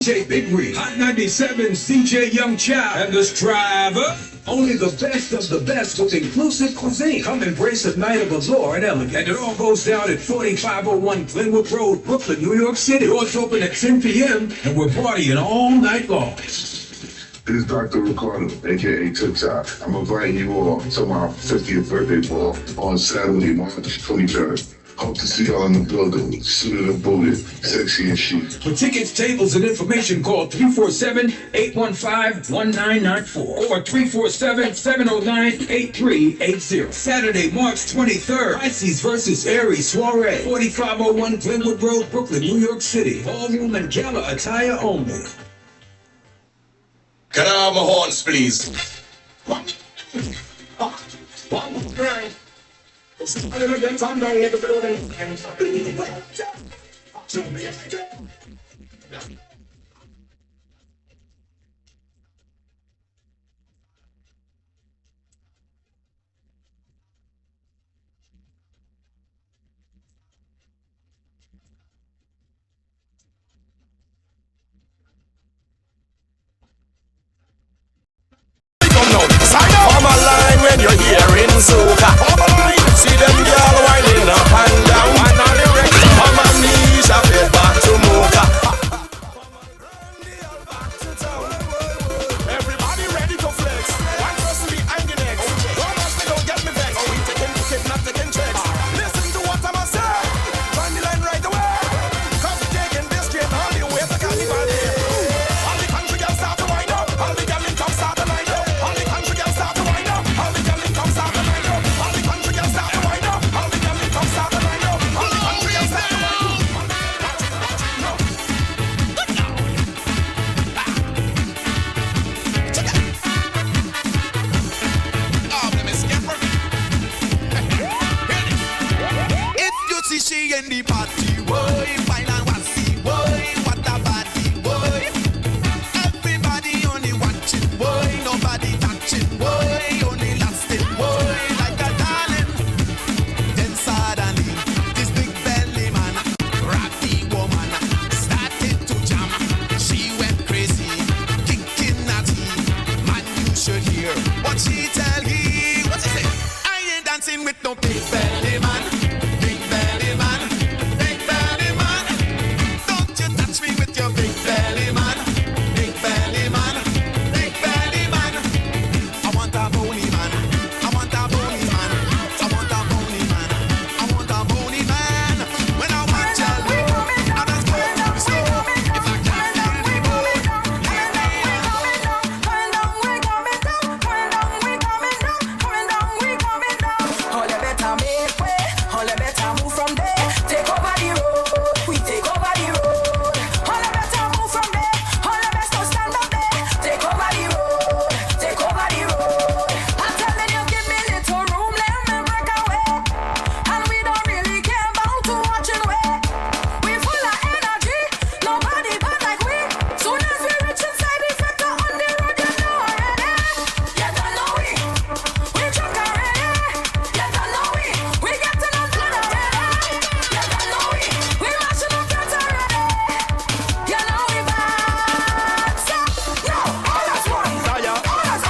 DJ Big Reed, Hot 97, CJ Young Child, and the Striver. Only the best of the best with inclusive cuisine. Come embrace a night of allure and elegance. And it all goes down at 4501 Glenwood Road, Brooklyn, New York City. Doors open at 10 p.m. and we're partying all night long. This is Dr. Ricardo, a.k.a. TikTok. I'm inviting you all to my 50th birthday ball on Saturday, March 23rd. Hope to see y'all in the building, suited and booted, sexy and chic. For tickets, tables, and information, call 347-815-1994 or 347-709-8380. Saturday, March 23rd, Pisces versus Aries soiree, 4501 Glenwood Road, Brooklyn, New York City. Ballroom and gala attire only. Can I have my horns, please? Form a line when you're hearing soca. See them girl winding up and down. On my knees, I feel back to Mocha. Everybody ready to flex. One person behind the next. Don't ask me, don't get me vexed. Oh, we taking tickets, not taking checks. Listen to what I'm saying. Find the line right away. Cause we're taking this game all the way to Carnival Day. All the country girls start to wind up. All the girls in town start to line up. All the country girls start to wind up. All the girls in town start to line up. All the country girls start to wind up. All the girls in town start to line up. All the country girls start to wind up. If you see she in the party, boy, fine and wassy, boy, what a body, boy. Everybody only watching, boy, nobody touching, boy, only lasting, boy, like a darling. Then suddenly, this big belly man, ratty woman, started to jam. She went crazy, kicking at him. Man, you should hear what she tell he. What she say? I ain't dancing with no big belly man. Big belly man. Big belly man. Don't you touch me with your big belly man. Big belly man. Big belly man. I want a bony man. I want a bony man. I want a bony man. I want a bony man. When I want your love, I just go to the store. If I can't feel the bone, leave me All you better make way, all you better move from there. Take over the road, we take over the road. All you better move from there, all you best to stand up there. Take over the road, take over the road. I'm telling you, give me little room, let me break away. And we don't really care about too much in way. We full of energy, nobody bad like we. Soon as we reach inside the factor on the road, you know already. You don't know we drunk already. You don't know we getting on flood already. You don't know we mashing up cats already. You know we bad. So, no, all as one. All as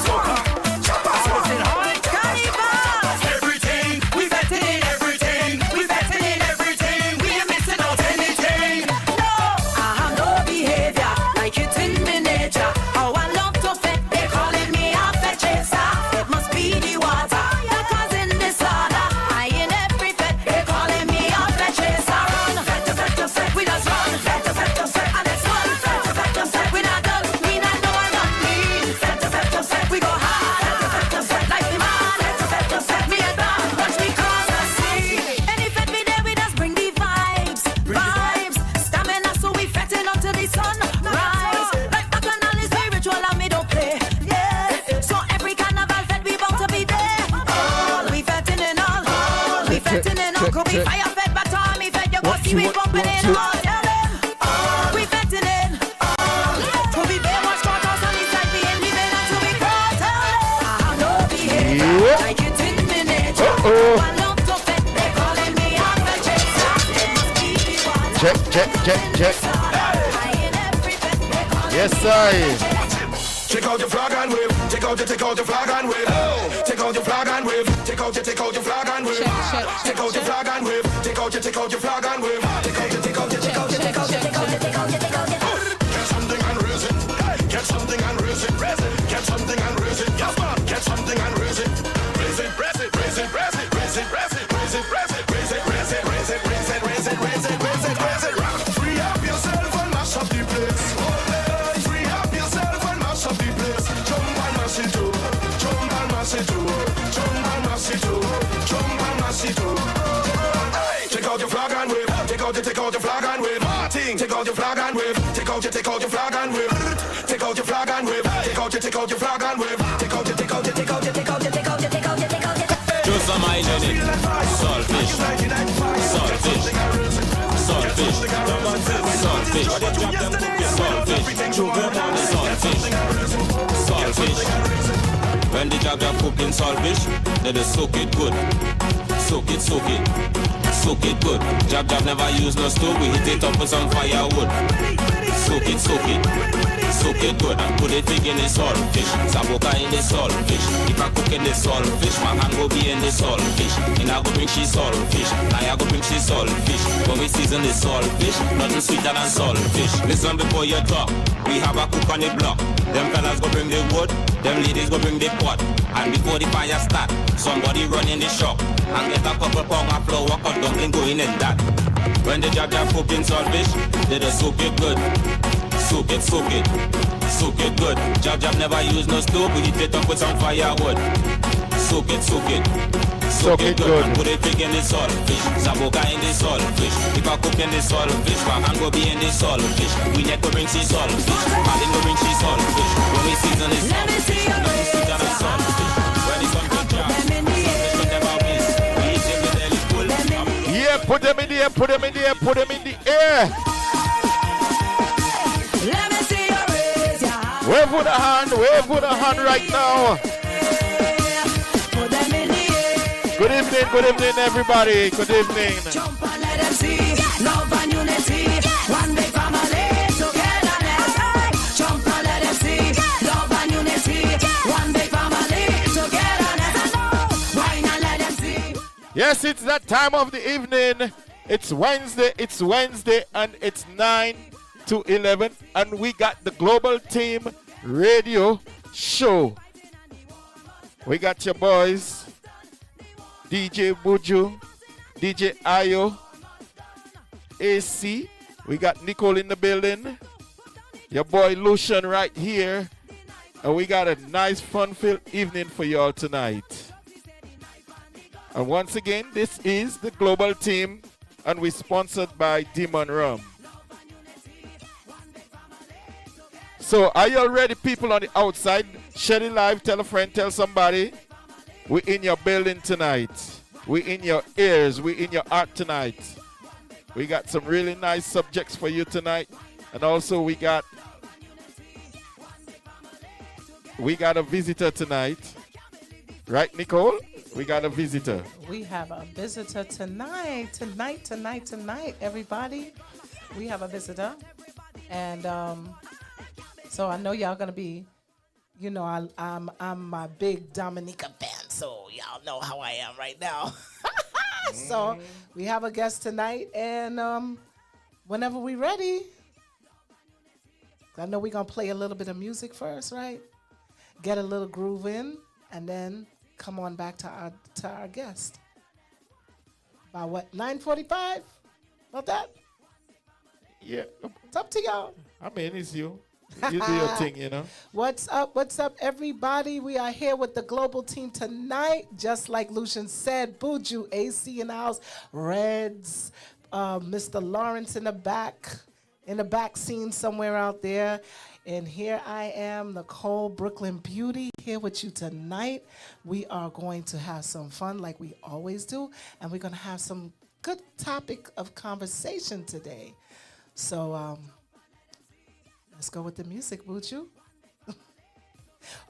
one. Jump us one. Carnival. everything. We betting in everything. We betting in everything. We ain't missing out anything. No, I have no behavior like it's in my nature. Oh, I love to fit. They calling me a fat chaser. It must be the water that causing disorder. I in every fit. They calling me a fat chaser. Run, fat, we just run. Fat, and it's fun. Fat, we not done. We not know I'm not mean. Fat, we go hard. Like the man. Me and down. Watch me cross the sea. Any fit we there, we just bring the vibes. Stamina, so we fetting up till the sun rise. Like bacchanal is spiritual and we don't play. Yeah. So every carnival fed we bound to be there. All we fetting in all. We fetting in all. Could be fire fed, but army fed. You go see we bumping in all. Tell them. We fetting in all. Could be very much caught us on the side. We ain't leaving until we cross. Tell them. I have no behavior like it's in my nature. I love to fit. They calling me a fat chaser. It must be the water. Check. I in every Yes, sir. Take out your flag and wave. Take out your flag and wave. Take out your flag and wave. Take out your flag and wave. Take out your flag and wave. Take out your flag and wave. Get something and raise it. Get something and raise it. Get something and raise it. Yes, man. Get something and raise it. Raise it, raise it, raise it, raise it, raise it, raise it, raise it, raise it, raise it, raise it, raise it, raise it, raise it, raise it, raise it, raise it. Free up yourself and mash up the place. Free up yourself and mash up the place. Jump and mash it too. Jump and mash it too. Jump and mash it too. Jump and mash it too. Take out your flag and wave. Take out your flag and wave. Martin, take out your flag and wave. Take out your flag and wave. Take out your flag and wave. Take out your flag and wave. Take out your Just some hygienic. Saltfish. Saltfish. Saltfish. Saltfish. Saltfish. Saltfish. When the jab cooking saltfish, they just soak it good. Soak it, soak it. Soak it good. Jab never use no stove. We hit it up with some firewood. Soak it, soak it. Soak it good and put it big in the saltfish. Saboka in the saltfish. If I cook in the saltfish, my hand will be in the saltfish. And I go bring she saltfish. I go bring she saltfish. When we season the saltfish, nothing sweeter than saltfish. Listen before you talk. We have a cook on the block. Them fellas go bring the wood. Them ladies go bring the pot. And before the fire start, somebody run in the shop and get a couple pound of flour, cut dumpling going in that. When the jab cooking saltfish, they just soak it good. Soak it, soak it, soak it good. Jab never use no stove, we heat it up with some firewood. Soak it, soak it, soak it good. And put it big in the saltfish, Saboka in the saltfish. If I cook in the saltfish, my hand go be in the saltfish. We need to bring she saltfish, Martin go bring she saltfish. When we season the saltfish, nothing sweeter than saltfish. When it's on good job, saltfish will never miss. We eat them with belly full. Yeah, put them in the air, put them in the air, put them in the air. Let me see you raise your hand. Wave with a hand right now. Put them in the air. Good evening, everybody. Good evening. Jump and let them see love and unity. One big family togetherness. Jump and let them see love and unity. One big family togetherness. Wine and let them see. Yes, it's that time of the evening. It's Wednesday, and it's 9 to 11, and we got the Global Team Radio Show. We got your boys, DJ Buju, DJ Ayo, AC. We got Nicole in the building. Your boy Lucian right here. And we got a nice fun-filled evening for y'all tonight. And once again, this is the Global Team, and we're sponsored by Demon Rum. So are you all ready, people on the outside? Share it live, tell a friend, tell somebody. We're in your building tonight. We're in your ears. We're in your heart tonight. We got some really nice subjects for you tonight. And also we got a visitor tonight. Right, Nicole? We got a visitor. We have a visitor tonight, everybody. We have a visitor. And so I know y'all gonna be, you know, I'm a big Dominica fan, so y'all know how I am right now. So we have a guest tonight, and whenever we're ready, I know we're gonna play a little bit of music first, right? Get a little groove in, and then come on back to our guest. By what, 9:45? About that? Yeah. It's up to y'all. I mean, it's you. You do your thing, you know. What's up, everybody? We are here with the Global Team tonight. Just like Lucian said, Buju, AC in the house, Reds, Mr. Lawrence in the back scene somewhere out there. And here I am, Nicole, Brooklyn Beauty, here with you tonight. We are going to have some fun like we always do, and we're going to have some good topic of conversation today. So, let's go with the music, Buju.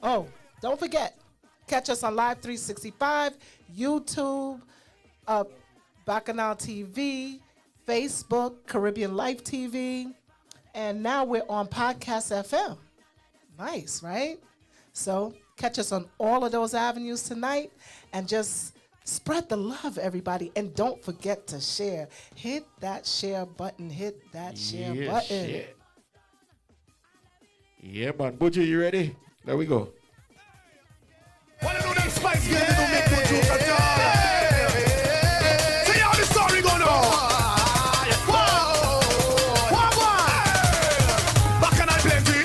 Oh, don't forget, catch us on Live 365, YouTube, Bacchanal TV, Facebook, Caribbean Life TV, And now we're on Podcast FM. Nice, right? So catch us on all of those avenues tonight and just spread the love, everybody. And don't forget to share. Hit that share button. Hit that share button. Shit. Yeah, man. Butcher, you ready? There we go. Wanna know them Spice Girls that don't make no joke at all? See how the story gonna go. Bacchanal plenty,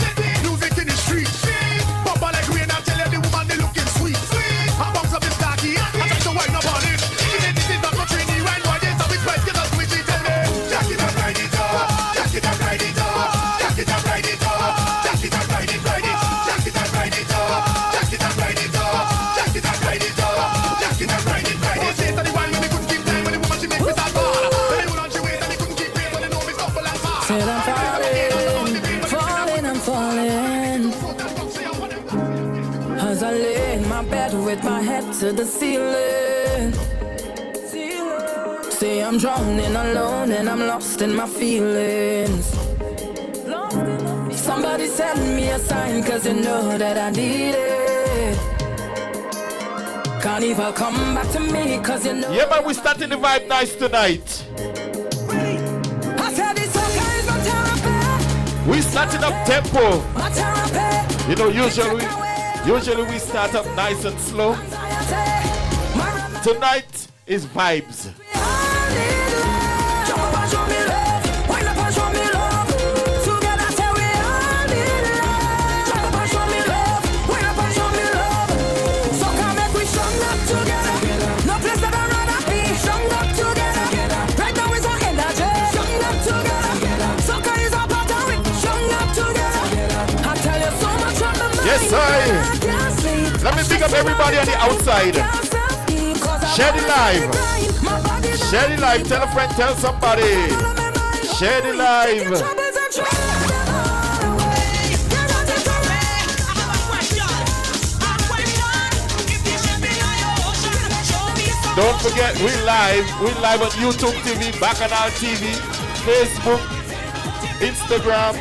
music in the street. Bumper like rain, I tell you the woman they looking sweet. I bounce up this khaki, I try to wind up on it. This is not no trainee, right? Why this how it's Spice Girls are switching to me? Jack it up, ride it up. Jack it up, ride it up. Jack it up, ride it up. Jack it up, ride it, ride it. Jack it up, ride it up. Jack it up, ride it up. Jack it up, ride it up. Jack it up, ride it, ride it. Say to the one when they couldn't keep time, when the woman she make me start ball. When they hold on she waist and they couldn't keep pace, when they know me stumble and fall. Said I'm falling, I'm falling. As I lay in my bed with my head to the ceiling. Say I'm drowning alone and I'm lost in my feelings. Somebody send me a sign, cause you know that I need it. Carnival, come back to me, cause you know. Yeah, man, we starting the vibe nice tonight. I said it's okay, it's my therapy. We starting up tempo. My therapy. You know, usually we start up nice and slow. Tonight is vibes. Yes, sir. Let me pick up everybody on the outside. Share the live. Share the live. Tell a friend, tell somebody. Share the live. Don't forget, we live on YouTube TV, Bacchanal TV, Facebook, Instagram.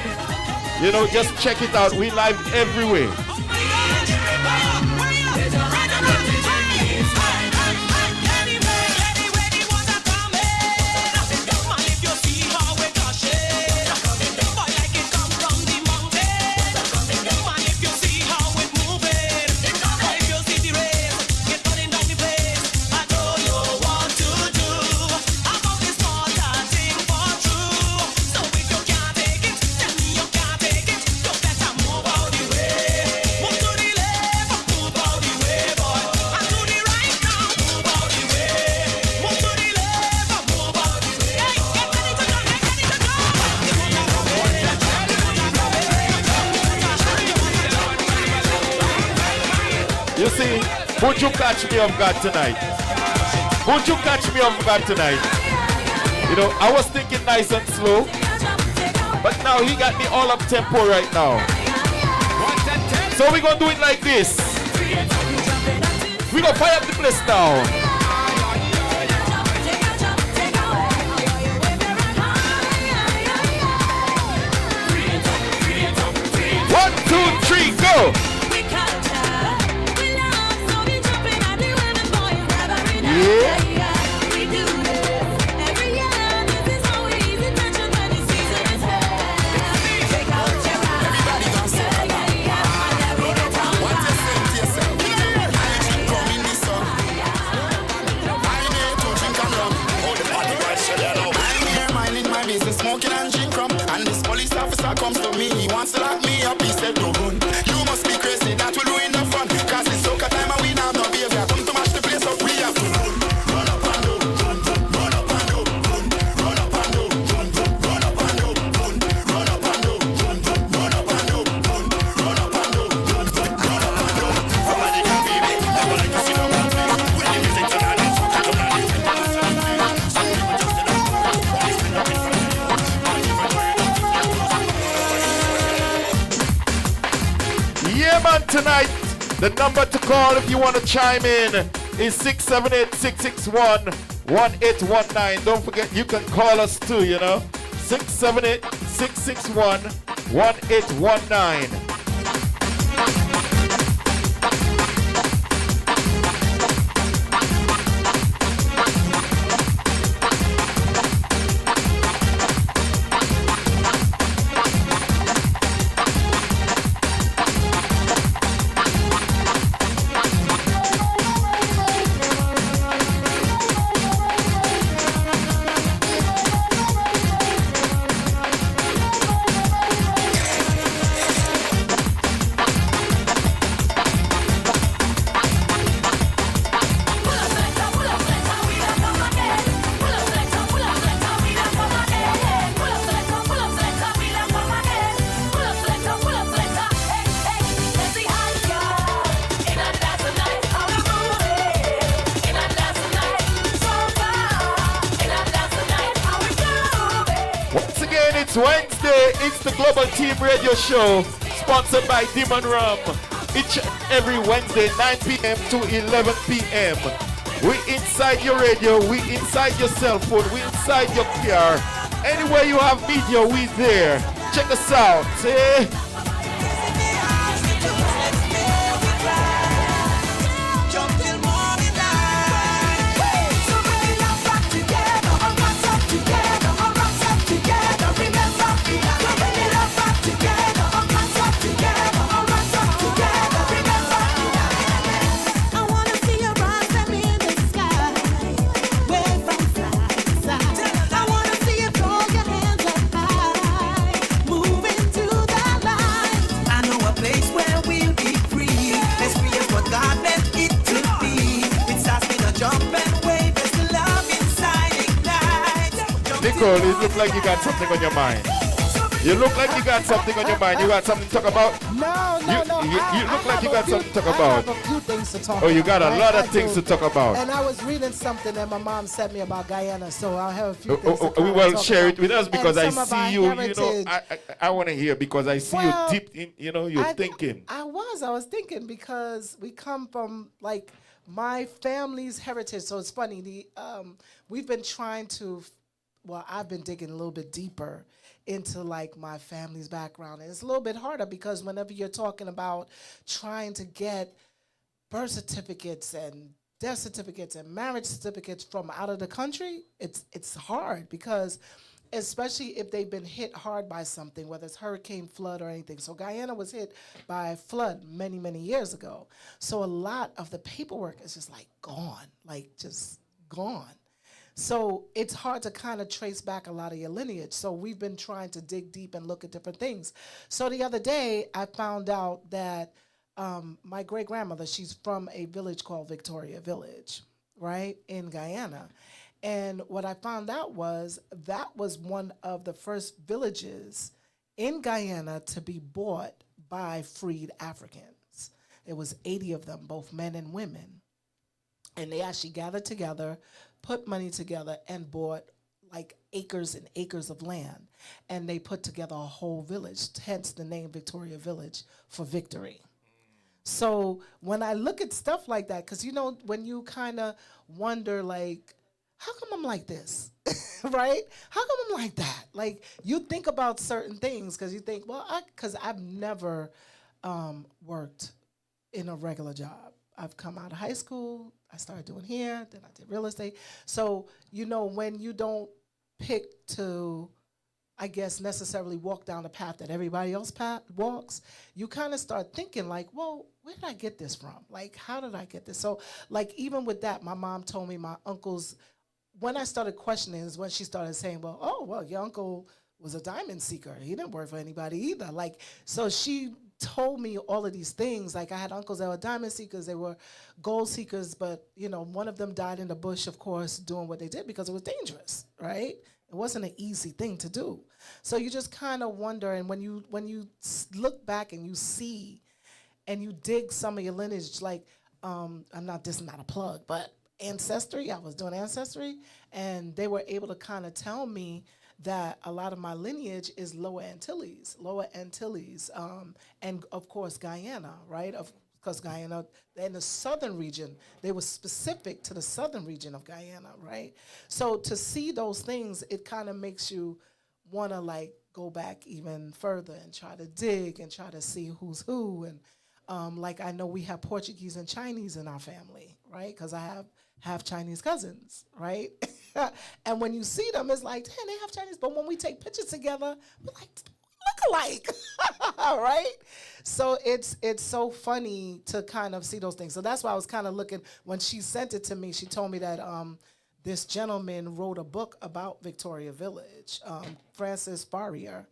You know, just check it out. We live everywhere. You see, would you catch me off guard tonight? Would you catch me off guard tonight? You know, I was thinking nice and slow, but now he got me all up tempo right now. So we're gonna do it like this. We're gonna fire up the place now. One, two, three, go! Yeah. Smoking and drink rum, and this police officer comes to me. He wants to lock me up. He said, "No run. You must be crazy. That will ruin the fun. Cause it's soca time and we now have no behavior. Come to match the place up. We have to run. Run up and down. Run, run up and down. Run, run up and down. Run, run up and down. Run, run up and down. Run, run up and down. Run, run up and down. Run, run up and down. Somebody can be me. Never like to see no man. When the music turn on, it's come on. Some people just Yeah, man, tonight, the number to call if you want to chime in is 678-661-1819. Don't forget, you can call us too, you know. 678-661-1819. It's Wednesday, it's the Global Team Radio Show, sponsored by Demon Rum. Each every Wednesday, 9 p.m. to 11 p.m. We inside your radio, we inside your cell phone, we inside your car. Anywhere you have media, we there. Check us out. Nicole, it look like you got something on your mind. You look like you got something on your mind. You got something to talk about? No. You look like you got something to talk about. I have a few things to talk about. Oh, you got a right? lot of things to talk about. And I was reading something that my mom sent me about Guyana, so I'll have a few things to We will share about. it with us because I see you, heritage. I want to hear because I see you deep in, you're thinking. I was thinking because we come from like my family's heritage, so it's funny. We've been trying to, I've been digging a little bit deeper into like my family's background. And it's a little bit harder because whenever you're talking about trying to get birth certificates and death certificates and marriage certificates from out of the country, it's hard because especially if they've been hit hard by something, whether it's hurricane, flood, or anything. So Guyana was hit by a flood many, many years ago. So a lot of the paperwork is just like gone, like just gone. So it's hard to kind of trace back a lot of your lineage. So we've been trying to dig deep and look at different things. So the other day, I found out that my great-grandmother, she's from a village called Victoria Village, right, in Guyana. And what I found out was that was one of the first villages in Guyana to be bought by freed Africans. It was 80 of them, both men and women. And they actually gathered together, put money together, and bought like acres and acres of land. And they put together a whole village, hence the name Victoria Village for victory. So when I look at stuff like that, because when you kind of wonder like, how come I'm like this, right? How come I'm like that? Like you think about certain things because you think, because I've never worked in a regular job. I've come out of high school, I started doing hair, then I did real estate. So, when you don't pick to, I guess, necessarily walk down the path that everybody else walks, you kind of start thinking like, well, where did I get this from? Like, how did I get this? So, like, even with that, my mom told me my uncles, when I started questioning is when she started saying, your uncle was a diamond seeker. He didn't work for anybody either. Like, so she told me all of these things. Like I had uncles that were diamond seekers, they were gold seekers, but one of them died in the bush, of course, doing what they did because it was dangerous, right? It wasn't an easy thing to do. So you just kind of wonder, and when you look back and you see and you dig some of your lineage, like this is not a plug, but Ancestry, I was doing Ancestry, and they were able to kind of tell me that a lot of my lineage is Lower Antilles, and of course Guyana, right? Because Guyana, in the southern region, they were specific to the southern region of Guyana, right? So to see those things, it kind of makes you want to like go back even further and try to dig and try to see who's who. And like I know we have Portuguese and Chinese in our family, right? Because I have Chinese cousins, right? And when you see them, it's like, damn, they have Chinese. But when we take pictures together, we're like, look alike, right? So it's so funny to kind of see those things. So that's why I was kind of looking, when she sent it to me, she told me that this gentleman wrote a book about Victoria Village, Francis Barrier.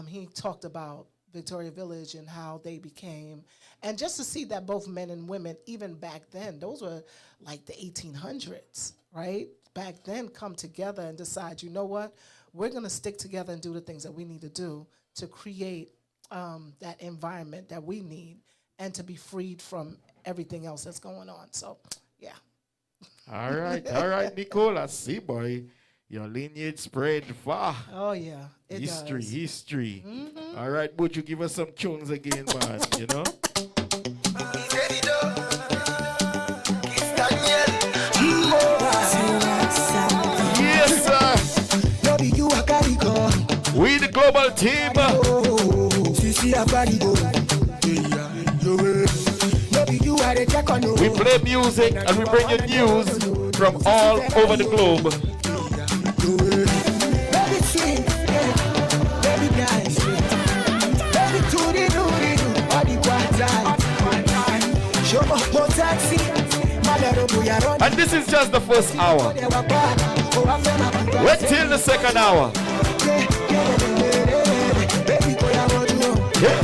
He talked about Victoria Village and how they became, and just to see that both men and women, even back then, those were like the 1800s, right? Back then, come together and decide, you know what? We're going to stick together and do the things that we need to do to create that environment that we need and to be freed from everything else that's going on. So, yeah. All right, Nicole. I see, boy. Your lineage spread far. Oh, yeah. History. Mm-hmm. All right, would you give us some tunes again, man? You know? Yes, sir. We the global team. We play music and we bring you news from all over the globe. And this is just the first hour. Wait till the second hour. Yeah.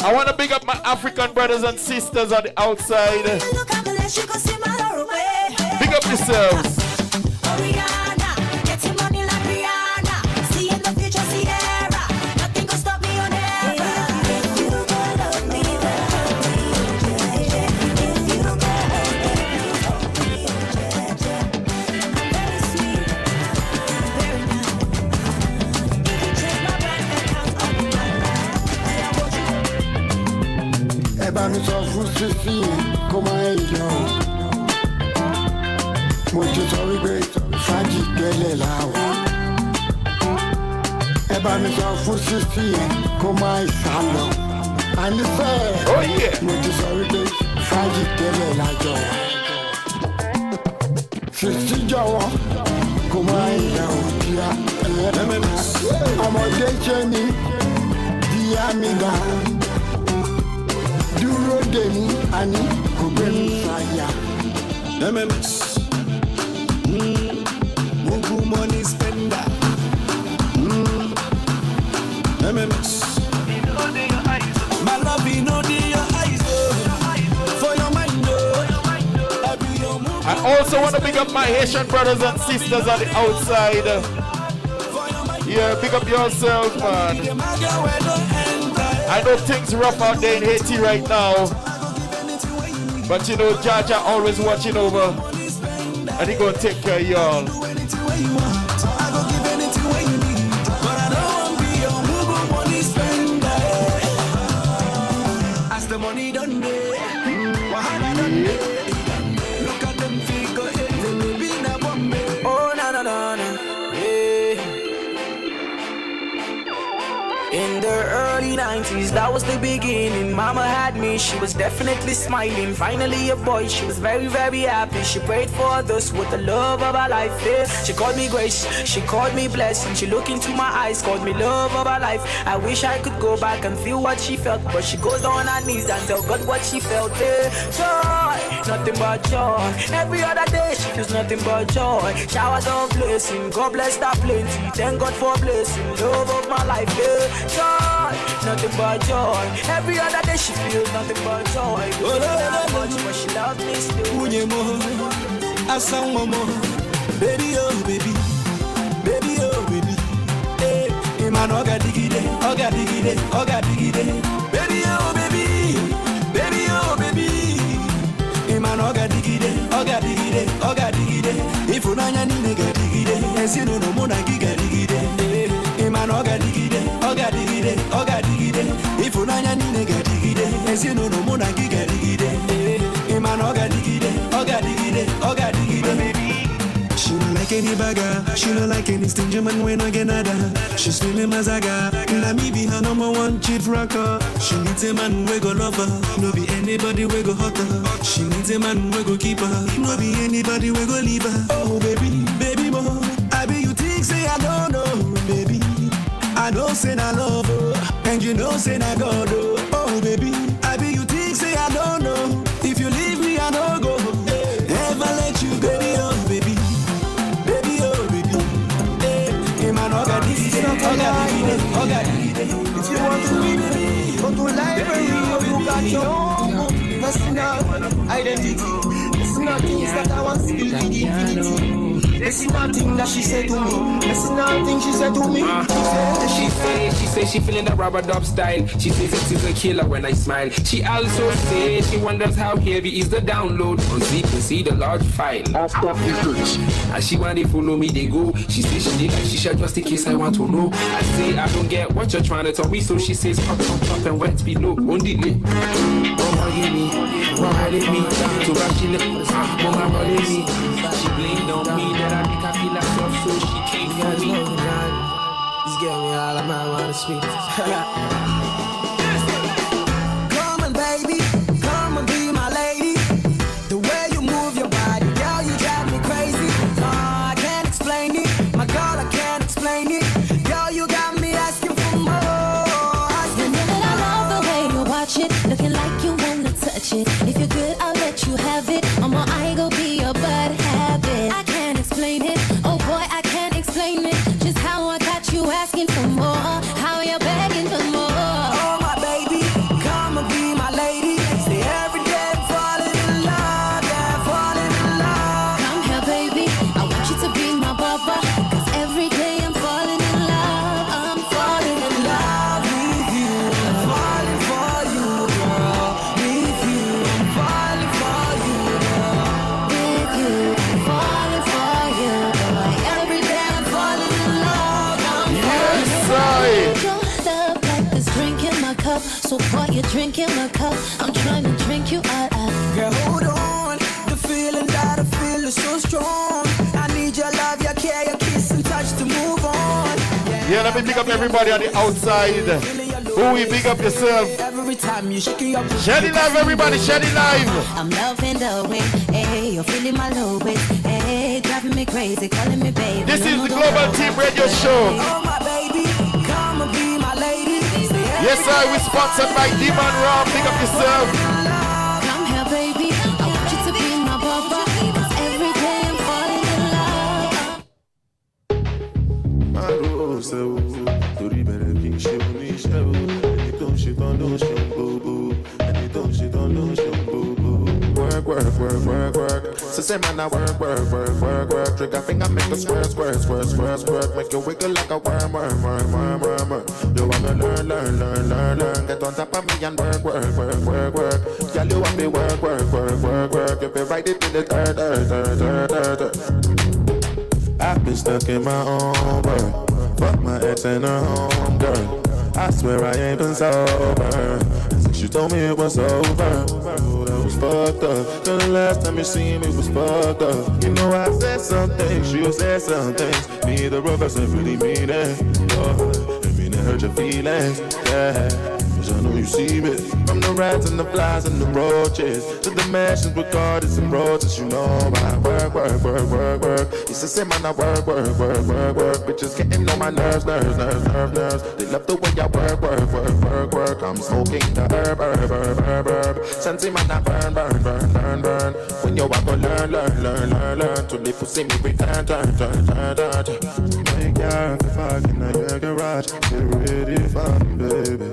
I want to big up my African brothers and sisters on the outside. Big up yourselves. Me só fosse assim, como é eu. Muito sorry, great, faz de lá. Me só fosse assim, como é salão. And the say, oh yeah. Muito sorry, great, faz de lá. Sisi Jawa, como é eu. I'm a day journey, the amiga. Duro demi ani kubem saya. MMS. Mugu money spender. MMS. My love, you know your eyes. For your mind. I also want to big up my Haitian brothers and sisters on the outside. Yeah, big up yourself, man. I know things rough out there in Haiti right now, but you know, Jaja always watching over, and he gonna take care of y'all. As the money done there, wahala done there. Look at them figure eight, they be in a Bombay. Oh na na na na, yeah. In the early 90s, that was the beginning. Mama had me, she was definitely smiling. Finally a boy, she was very, very happy. She prayed for others with the love of her life, yeah. She called me grace, she called me blessing. She looked into my eyes, called me love of her life. I wish I could go back and feel what she felt, but she goes on her knees and tell God what she felt, yeah. Joy, nothing but joy. Every other day she feels nothing but joy. Showers of blessing, God bless that plenty. Thank God for blessing, love of my life, yeah. Joy, nothing but joy. Every other day she feels nothing but joy. Much, but she loves me still. Baby, oh baby, baby, oh baby. Hey, man, oga digide, oga digide, oga digide. Baby, oh baby, baby, oh baby. Hey, man, oga digide, oga digide, oga digide. If unanya ni nega digide, esino no mona giga digide. Hey, man, oga digide, oga digide, oga digide. If unanya ni nega digide. As you know, no more than gigga diggy. Man, oga diggy, oga diggy, oga diggy. She don't like any bagger, she don't like any stingy man when I get nada. She's feeling mazaga, na me be her number one chief rocker. She needs a man we go love her, no be anybody we go hurt her. She needs a man we go keep her, no be anybody we go leave her. Oh baby, baby mo, I be you think say I don't know, baby. I know say I love her, and you know say I God. Oh baby, I be you think say I don't know. If you leave me I don't go, never let you baby, oh baby. If you want to read, go to library, you got your own book. Personal identity. It's not things that I want to spill the infinity. It's nothing that she said to me. It's nothing she said to me. She says she feeling that rubber dub style. She says it is a killer when I smile. She also says she wonders how heavy is the download. On Z can see the large file. And she want to follow me, they go. She says she did like she should just in case I want to know. I say I don't get what you're trying to tell me, so she says up on top and wet below. Only me. Mama give me, mama leave me. To rush she lips, mama rolling me. She blamed on me that I make her feel herself, so she came for me. Just get me all of my wanna speak. Come on, baby, come and be my lady. The way you move your body, girl, you drive me crazy. I can't explain it, my girl, I can't explain it. Girl, you got me asking for more. I love the way you watch it, looking like you wanna touch it. If you're good, I'll let you have it. Mama, I go be your bad habit. I can't explain it, oh boy, I can't explain it. Just how I got you asking for more, how you're begging for more. Oh my baby, come and be my lady. Stay every day falling in love, yeah, falling in love. Come here, baby, I want you to be my baba. Cause every day I'm falling in love, I'm falling in love with you. I'm falling for you, girl. With you, I'm falling for you, girl. with you, I'm falling for you, boy. Every day I'm falling in love, I'm falling in love. Your love like this drink in my cup, so boy, you're drinking my cup. I'm trying to drink you out. Girl, hold on. The feeling that I feel is so strong. I need your love, your care, your kiss and touch to move on. Yeah, let me pick up everybody on the outside. Who we pick up yourself? Every time you shake it up. Shed it live, everybody, shed it live. I'm loving the way, hey, you're feeling my low waist, hey, driving me crazy, calling me baby. This is the Global Team Radio Show. Oh my baby, come and be my lady. Yes, sir, we're sponsored by Demon Raw. Pick up yourself. Come here, baby, I want you to be my baba. Cause every day I'm falling in love. Work. So say man I work. Trigger finger make a squirt. Make you wiggle like a worm. You wanna learn. Get on top of me and work. Girl, you want me work. If you write it in the third. I've been stuck in my own world. Fuck my ex and her home girl. I swear I ain't been sober since you told me it was over. Oh, that was fucked up. Till the last time you seen me was fucked up. You know I said some things, you said some things. Neither of us really mean it. Oh, it mean it hurt your feelings. Yeah. Cause I know you see me. From the rats and the flies and the roaches to the mansions with gardens and roses. You know I work. It's the same man I work. Bitches getting on my nerves. They love the way I work. I'm smoking the herb. Sensing man I burn. When you walk on learn. To live to see me return. My girl, if I can in your garage, get ready for me, baby.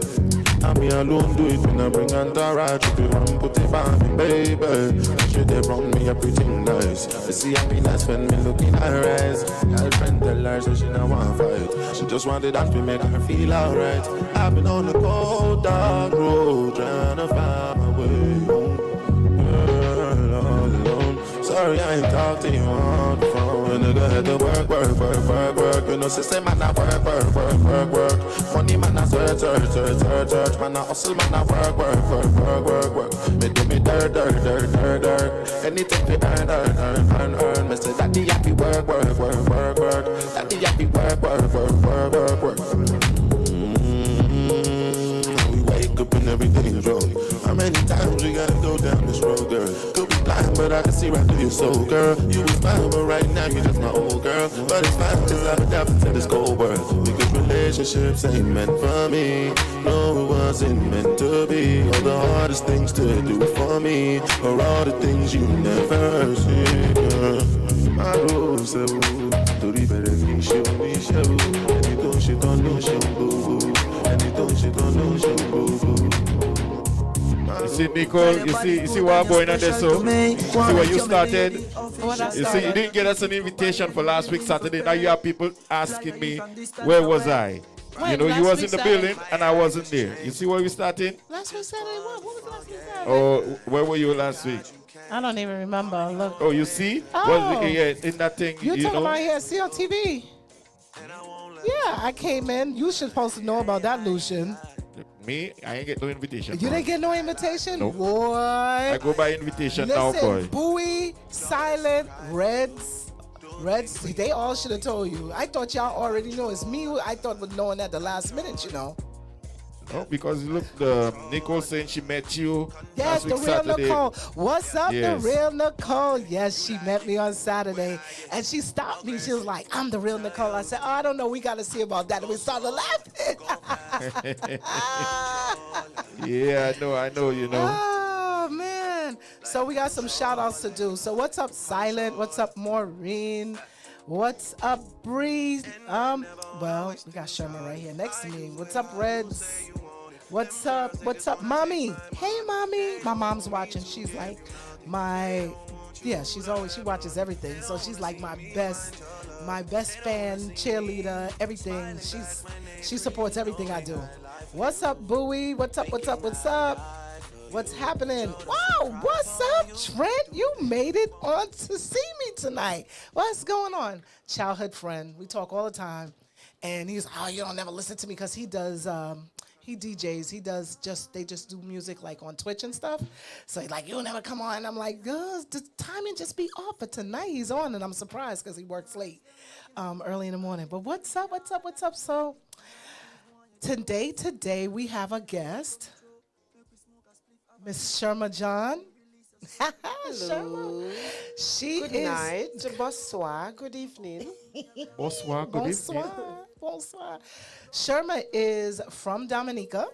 I'm me alone, do it when I bring entourage. If you want, put it on me, baby. She they run me everything nice. I see happiness when me look in her eyes. Girlfriend tell her so she not want fight. She just wanted that to make her feel alright. I've been on the cold dark road trying to find my way home. Girl, all alone. So sorry I ain't talk to you on the phone. Nigga had to work. You know, say man I work. Money man I search. Man I hustle, man I work. Me do me dirt. Anything we earn. Me say daddy I be work. Daddy I be work. We wake up and everything's wrong. How many times we gotta go down this road, girl? Could be blind, but I can see right through your soul, girl. You was fine, but right now you're just my old girl. But it's fine, cause I've adapted to this cold world. Because relationships ain't meant for me. No, it wasn't meant to be. All the hardest things to do for me are all the things you never see, girl. My rules, so to be better, me show. And you don't shit on no show, boo. And you don't shit on no show, boo. You see, Nicole, you see what I'm going on there, so? You see what you started? You see, you didn't get us an invitation for last week Saturday. Now you have people asking me, where was I? You know, you was in the building and I wasn't there. You see where we started? Last week Saturday, what was last week Saturday? Oh, where were you last week? I don't even remember. Look. Oh, you see? Oh. Yeah, in that thing, You're you talking know? about here, see on TV. Yeah, I came in. You should supposed to know about that, Lucian. Me? I ain't get no invitation. You didn't get no invitation? Nope. Boy. I go by invitation now, boy. Bowie, Silent, Reds, they all should have told you. I thought y'all already know. It's me who I thought was knowing at the last minute, you know. No, because look, Nicole saying she met you Yes, last week the real Saturday. Nicole. What's up, Yes. the real Nicole? Yes, she met me on Saturday. And she stopped me. She was like, I'm the real Nicole. I said, oh, I don't know. We got to see about that. And we started laughing. Yeah, I know, you know. Oh, man. So we got some shout outs to do. So what's up, Silent? What's up, Maureen? What's up, Breeze? Well, we got Sherman right here next to me. What's up, Reds? What's up, Mommy? Hey, Mommy. My mom's watching. She's like she watches everything. So she's like my best fan, cheerleader, everything. She supports everything I do. What's up, Bowie? What's up? What's happening? Wow, what's up, Trent? You made it on to see me tonight. What's going on? Childhood friend. We talk all the time. And he's, you don't never listen to me because he does, he DJs. They just do music like on Twitch and stuff. So he's like, you'll never come on. And I'm like, the timing just be off. But tonight he's on and I'm surprised because he works late, early in the morning. But what's up? So today we have a guest. Miss Sherma John. Hello. Good night. Bonsoir. Good evening. Bonsoir. Good evening. Bonsoir. Sherma is from Dominica.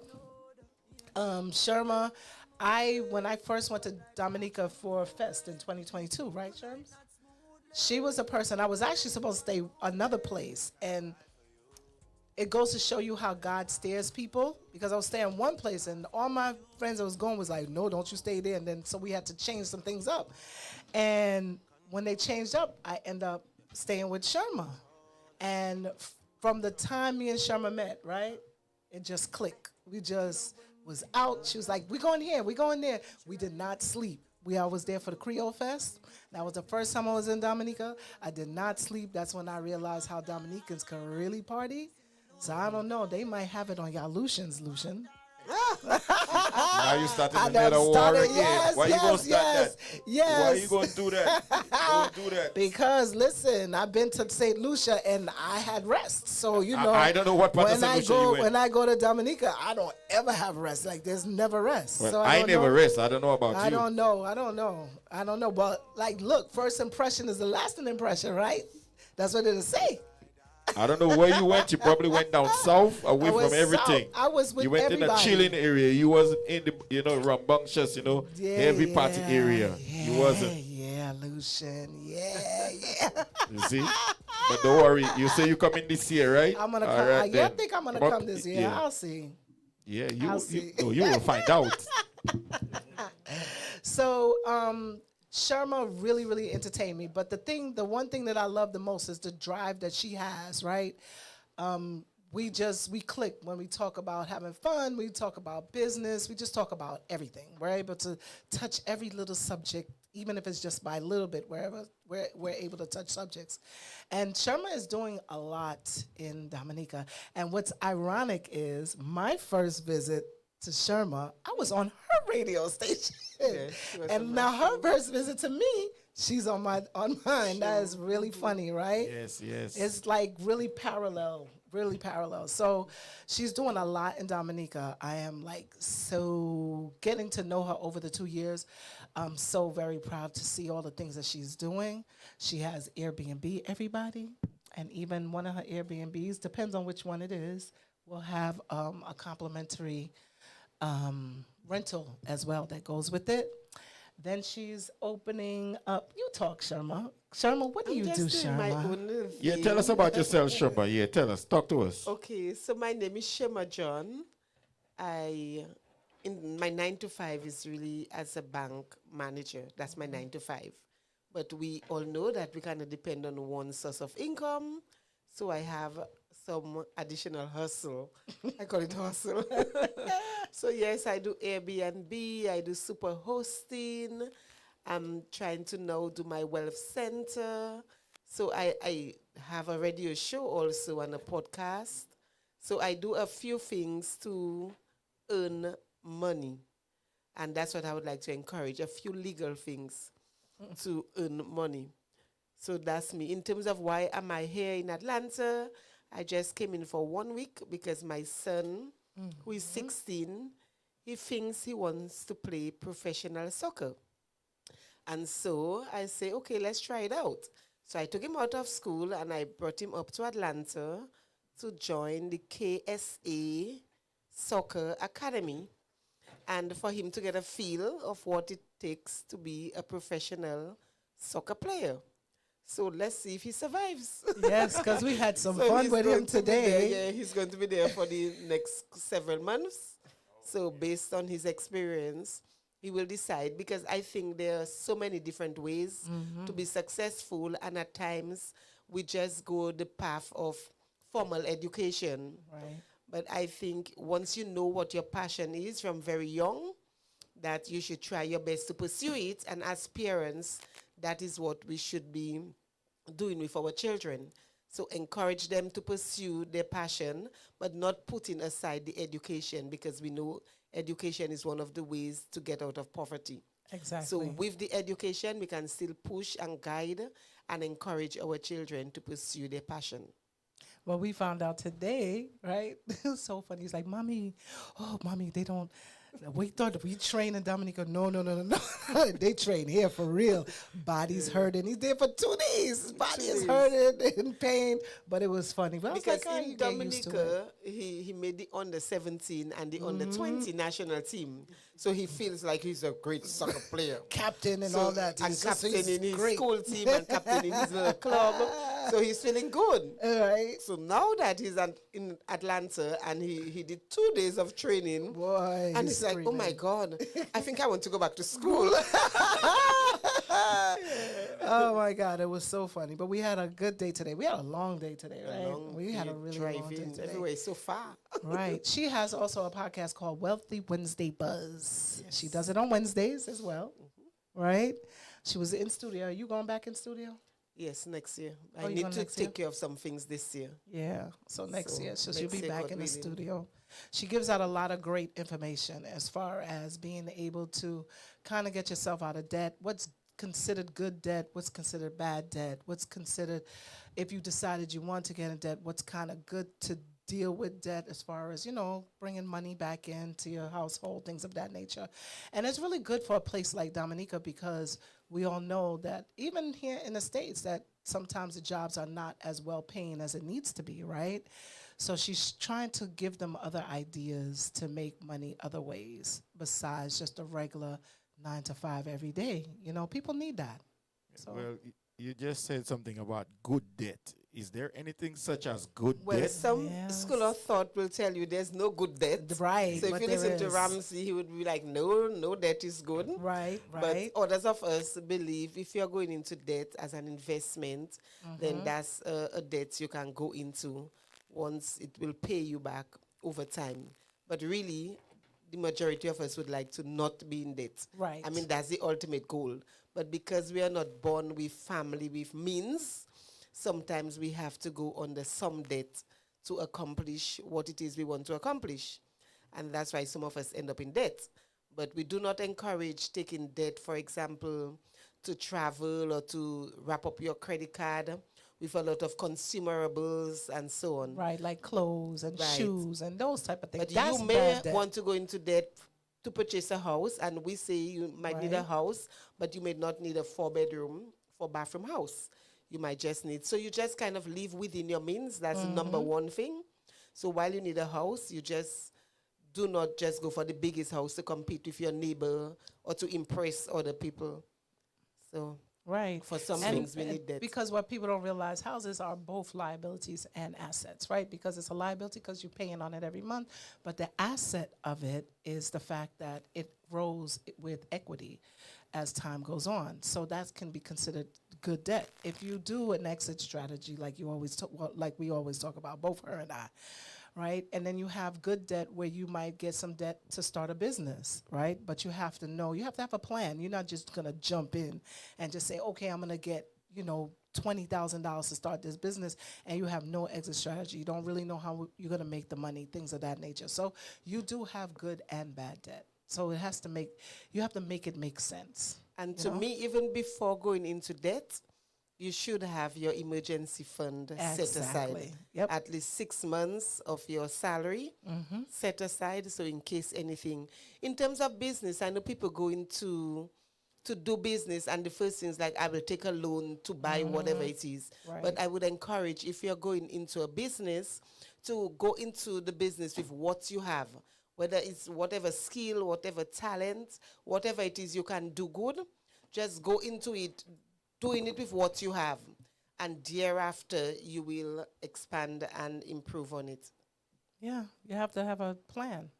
Sherma, when I first went to Dominica for Fest in 2022, right, Sherms? She was a person, I was actually supposed to stay another place, and it goes to show you how God steers people, because I was staying one place and all my friends that was going was like, no, don't you stay there. And then so we had to change some things up. And when they changed up, I end up staying with Sherma. And from the time me and Sherma met, right, it just clicked. We just was out. She was like, we going here, we going there. We did not sleep. I was there for the Creole Fest. That was the first time I was in Dominica. I did not sleep. That's when I realized how Dominicans can really party. So I don't know. They might have it on y'all Lucian. Now you starting another war again. Yes, Why you going to start that? Yes. Why you going to do that? Because, listen, I've been to St. Lucia and I had rest. So, you know. I don't know what part of St. Lucia you went. When I go to Dominica, I don't ever have rest. Like, there's never rest. Well, so I never rest. I don't know about you. I don't know. But, like, look, first impression is the lasting impression, right? That's what it'll say. I don't know where you went. You probably went down south, away from everything. I was with You went everybody. in a chilling area. You wasn't in the, rambunctious, heavy party area. You wasn't. Yeah, Lucian. Yeah. You see? But don't worry. You say you coming this year, right? I'm gonna All come. right, I think I'm gonna come this year. Yeah. I'll see. Yeah, you will find out. So, Sherma really, really entertained me. But the one thing that I love the most is the drive that she has, right? We click when we talk about having fun, we talk about business, we just talk about everything. We're able to touch every little subject even if it's just by a little bit, wherever we're able to touch subjects. And Sherma is doing a lot in Dominica. And what's ironic is my first visit to Sherma, I was on her radio station. And now her first visit to me, she's on mine. That is really funny, right? Yes, yes. It's like really parallel. So she's doing a lot in Dominica. I am like so getting to know her over the 2 years. I'm so very proud to see all the things that she's doing. She has Airbnb, everybody. And even one of her Airbnbs, depends on which one it is, will have a complimentary rental as well that goes with it. Then she's opening up. You talk, Sherma. Sherma, what do you do, Sherma? Yeah, tell us about yourself, Sherma. Yeah, tell us. Talk to us. Okay, so my name is Sherma John. In my 9 to 5 is really as a bank manager. That's my 9 to 5. But we all know that we cannot depend on one source of income. So I have some additional hustle. I call it hustle. So yes, I do Airbnb, I do super hosting. I'm trying to now do my wealth center. So I have a radio show also and a podcast. So I do a few things to earn money. And that's what I would like to encourage, a few legal things to earn money. So that's me. In terms of why am I here in Atlanta, I just came in for 1 week because my son, who is 16, he thinks he wants to play professional soccer. And so I say, okay, let's try it out. So I took him out of school and I brought him up to Atlanta to join the KSA Soccer Academy and for him to get a feel of what it takes to be a professional soccer player. So let's see if he survives. Yes, because we had some fun with him today. Yeah, he's going to be there for the next several months. So based on his experience, he will decide, because I think there are so many different ways to be successful, and at times we just go the path of formal education. Right. But I think once you know what your passion is from very young, that you should try your best to pursue it. And as parents, that is what we should be doing with our children. So encourage them to pursue their passion, but not putting aside the education, because we know education is one of the ways to get out of poverty. Exactly. So with the education, we can still push and guide and encourage our children to pursue their passion. Well, we found out today, right? It was so funny. He's like, Mommy, they don't. We thought we train in Dominica. No. They train here for real. Body's hurting. He's there for 2 days. His body is hurting, in pain. But it was funny. But because in Dominica, he made the under 17 and the under 20 national team. So he feels like he's a great soccer player. Captain and all that. And captain in his school team and captain in his little club. So he's feeling good. All right. So now that he's in Atlanta and he did 2 days of training. Boy, and he's like, oh my God, I think I want to go back to school. Oh my God, it was so funny. But we had a good day today. We had a long day today, right? We had a really long day today. Everywhere so far. Right. She has also a podcast called Wealthy Wednesday Buzz. Yes. She does it on Wednesdays as well, right? She was in studio. Are you going back in studio? Yes, next year. I need to take care of some things this year. Yeah, so next year. So she'll be back in the studio. She gives out a lot of great information as far as being able to kind of get yourself out of debt. What's considered good debt? What's considered bad debt? What's considered, if you decided you want to get in debt, what's kind of good to deal with debt as far as, bringing money back into your household, things of that nature. And it's really good for a place like Dominica, because we all know that even here in the States that sometimes the jobs are not as well paying as it needs to be, right? So she's trying to give them other ideas to make money other ways besides just a regular 9 to 5 every day. People need that. So. Well, you just said something about good debt. Is there anything such as good debt? Well, some school of thought will tell you there's no good debt. Right. So if you listen to Ramsey, he would be like, no debt is good. Right. But others of us believe if you're going into debt as an investment, then that's a debt you can go into once it will pay you back over time. But really, the majority of us would like to not be in debt. Right. I mean, that's the ultimate goal. But because we are not born with family, with means, sometimes we have to go under some debt to accomplish what it is we want to accomplish. And that's why some of us end up in debt. But we do not encourage taking debt, for example, to travel or to wrap up your credit card with a lot of consumables and so on. Right, like clothes and shoes and those type of things. But That's you may bad debt. want to go into debt to purchase a house, and we say you might need a house, but you may not need a 4-bedroom, 4-bathroom house. You might just need, so you just kind of live within your means. That's the number one thing. So while you need a house, you just do not just go for the biggest house to compete with your neighbor or to impress other people. So right. For some things, we need that. Because what people don't realize, houses are both liabilities and assets, right? Because it's a liability because you're paying on it every month. But the asset of it is the fact that it grows with equity as time goes on. So that can be considered good debt. If you do an exit strategy, like you always like we always talk about, both her and I, right? And then you have good debt where you might get some debt to start a business, right? But you have to know, you have to have a plan. You're not just going to jump in and just say, okay, I'm going to get, $20,000 to start this business, and you have no exit strategy. You don't really know how you're going to make the money, things of that nature. So you do have good and bad debt. So you have to make it make sense. And to me, even before going into debt, you should have your emergency fund set aside. Yep. At least 6 months of your salary set aside, so in case anything. In terms of business, I know people go into to do business, and the first thing is like, I will take a loan to buy whatever it is. Right. But I would encourage, if you're going into a business, to go into the business with what you have. Whether it's whatever skill, whatever talent, whatever it is you can do good, just go into it, doing it with what you have. And thereafter, you will expand and improve on it. Yeah, you have to have a plan.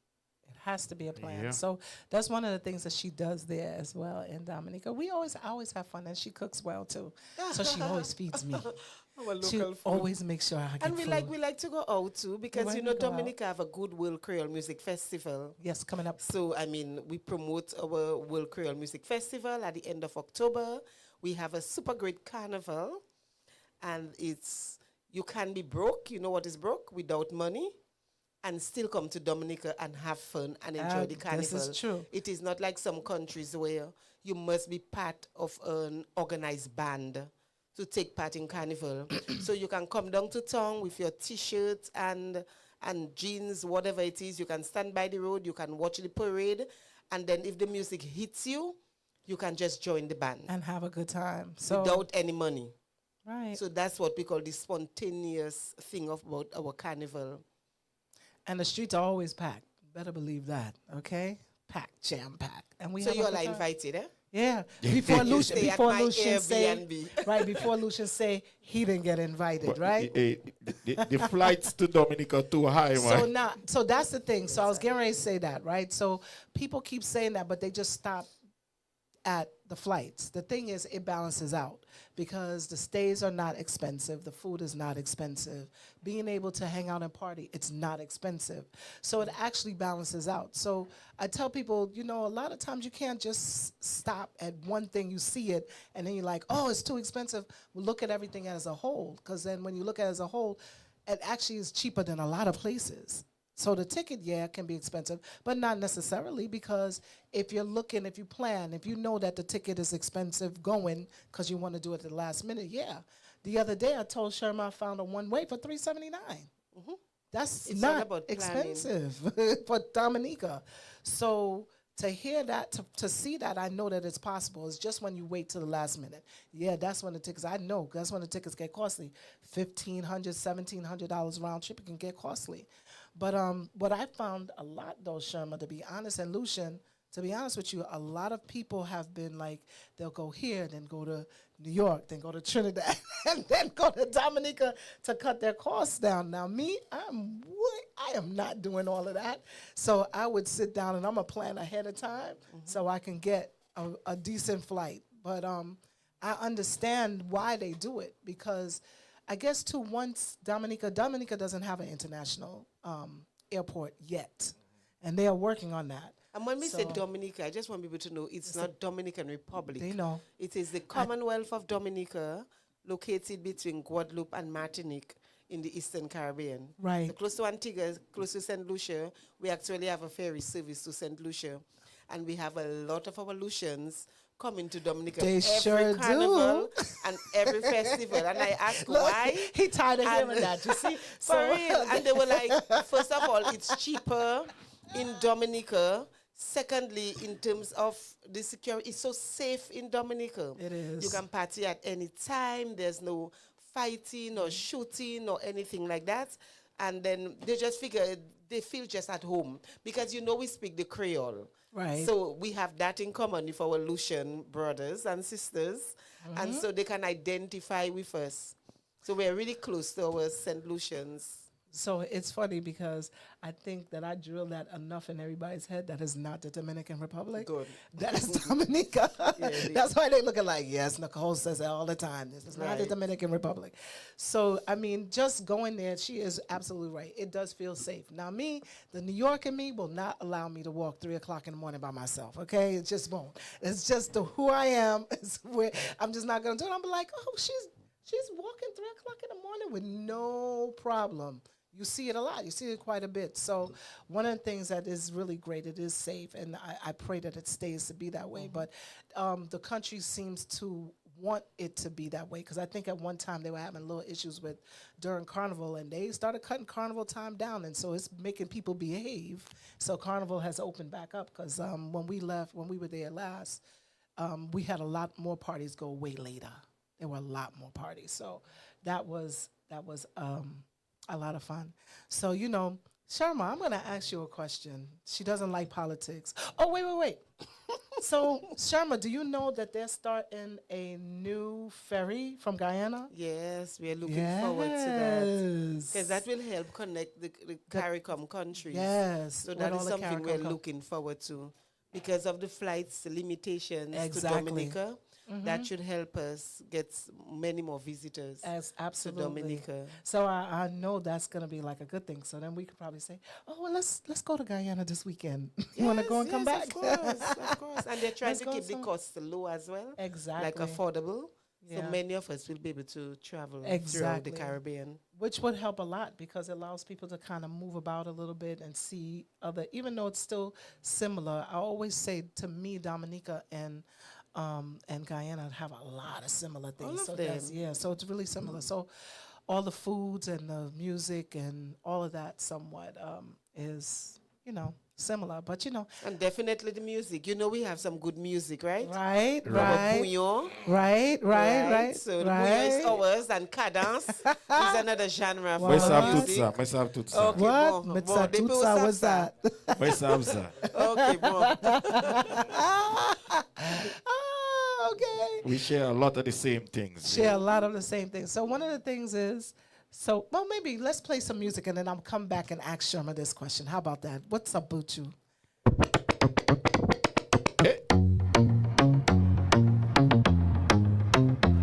It has to be a plan. Yeah. So that's one of the things that she does there as well in Dominica. I always have fun, and she cooks well too. So she always feeds me. She always makes sure I get And we food. like to go out too, because When you we know go Dominica have a good World Creole Music Festival. Yes, coming up. So I mean, we promote our World Creole Music Festival at the end of October. We have a super great carnival, and you can be broke. You know what is broke? Without money, and still come to Dominica and have fun and enjoy the carnival. This is true. It is not like some countries where you must be part of an organized band to take part in carnival. So you can come down to town with your T-shirts and jeans, whatever it is. You can stand by the road, you can watch the parade, and then if the music hits you, you can just join the band. And have a good time. So without any money. Right. So that's what we call the spontaneous thing about our carnival. And the streets are always packed. Better believe that, okay? Packed, jam-packed. And So have a you all good are time. invited, eh? Yeah. Before Lucian say, Airbnb. right, before Lucian say he didn't get invited, But right? the flights to Dominica too high, man. So that's the thing. So I was getting ready to say that, right? So people keep saying that, but they just stop at the flights. The thing is, it balances out because the stays are not expensive. The food is not expensive. Being able to hang out and party, it's not expensive. So it actually balances out. So I tell people, a lot of times you can't just stop at one thing. You see it, and then you're like, oh, it's too expensive. Well, look at everything as a whole, because then when you look at it as a whole, it actually is cheaper than a lot of places. So the ticket, can be expensive, but not necessarily, because if you plan, if you know that the ticket is expensive going because you want to do it at the last minute, The other day I told Sherma I found a one-way for $379. That's It's all not about expensive for Dominica. So to hear that, to see that, I know that it's possible. It's just when you wait till the last minute. Yeah, that's when the tickets, I know, that's when the tickets get costly. $1,500, $1,700 round trip, it can get costly. But what I found a lot, though, Sherma, to be honest, and Lucian, to be honest with you, a lot of people have been like, they'll go here, then go to New York, then go to Trinidad, and then go to Dominica to cut their costs down. Now, me, I am not doing all of that. So I would sit down, and I'm going to plan ahead of time so I can get a decent flight. But I understand why they do it, because I guess, once Dominica doesn't have an international airport yet. and they are working on that. And when we say Dominica, I just want people to know it's not Dominican Republic. They know. It is the Commonwealth of Dominica, located between Guadeloupe and Martinique in the Eastern Caribbean. Right. So close to Antigua, close to St. Lucia, we actually have a ferry service to St. Lucia. And we have a lot of our Lucians coming to Dominica They every sure carnival do. and every festival. And I asked Look, why. He tired of hearing that, you see? For real. And they were like, first of all, it's cheaper in Dominica. Secondly, in terms of the security, it's so safe in Dominica. It is. You can party at any time. There's no fighting or shooting or anything like that. And then they just figure, they feel just at home. Because, we speak the Creole. Right. So we have that in common with our Lucian brothers and sisters. And so they can identify with us. So we're really close to our St. Lucians. So it's funny because I think that I drilled that enough in everybody's head that is not the Dominican Republic. Good. That is Dominica. Yeah, That's why they looking like, yes, Nicole says it all the time. This is not the Right. Dominican Republic. So, I mean, just going there, she is absolutely right. It does feel safe. Now, me, the New York in me will not allow me to walk 3 o'clock in the morning by myself, okay? It just won't. It's just who I am. It's where I'm just not going to do it. I'm like, oh, she's walking 3 o'clock in the morning with no problem. You see it a lot. You see it quite a bit. So one of the things that is really great, it is safe, and I pray that it stays to be that way. But the country seems to want it to be that way, because I think at one time they were having little issues with during Carnival, and they started cutting Carnival time down, and so it's making people behave. So Carnival has opened back up, because when we were there last, we had a lot more parties go way later. There were a lot more parties. So that was a lot of fun. So, Sharma, I'm going to ask you a question. She doesn't like politics. Oh, wait. So, Sharma, do you know that they're starting a new ferry from Guyana? Yes, we are looking forward to that. Because that will help connect the CARICOM countries. Yes. So that is something we're looking forward to. Because of the flights limitations to Dominica, that should help us get many more visitors Absolutely. to Dominica. So I know that's going to be like a good thing. So then we could probably say, oh, well, let's go to Guyana this weekend. You want to go and come back? Of course. And they're trying to keep the costs low as well. Exactly. Like affordable. Yeah. So many of us will be able to travel throughout the Caribbean. Which would help a lot, because it allows people to kind of move about a little bit and see other, even though it's still similar. I always say, to me, Dominica and Guyana have a lot of similar things. All of them. So it's really similar. So all the foods and the music and all of that somewhat is, similar. But, And definitely the music. We have some good music, right? Right. Bouillon. Right. So the bouillon is ours, and cadence is another genre for music. Mesa tutsa. Okay, What? bon. Metsa Bon, tutsa, what's that? Okay, bon. Okay. We share a lot of the same things. Share a lot of the same things. So one of the things is, maybe let's play some music and then I'll come back and ask Sharma this question. How about that? What's up, Buchu?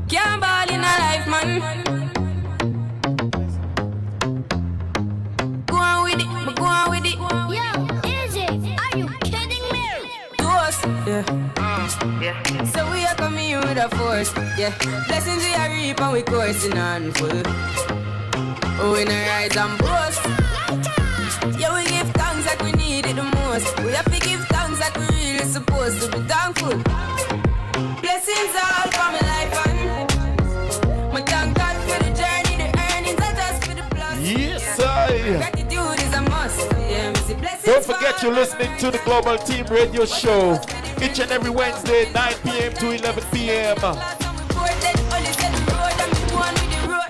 Can't ball in a life, man. Go on with it. Yo, Izzy, are you kidding me? To us, yeah. So we are coming here with a force, yeah. Blessings we are reap and we coursing on full. Oh, we not rise and boast. Yeah, we give thanks like we need it the most. We have to give thanks like we really supposed to be thankful. Blessings all for my life and my thank God for the journey, the earnings are just for the plus. Yes, I. Gratitude is a must. Yeah, we see blessings. Don't forget you're listening to the Global Team Radio Show each and every Wednesday, 9 p.m. to 11 p.m.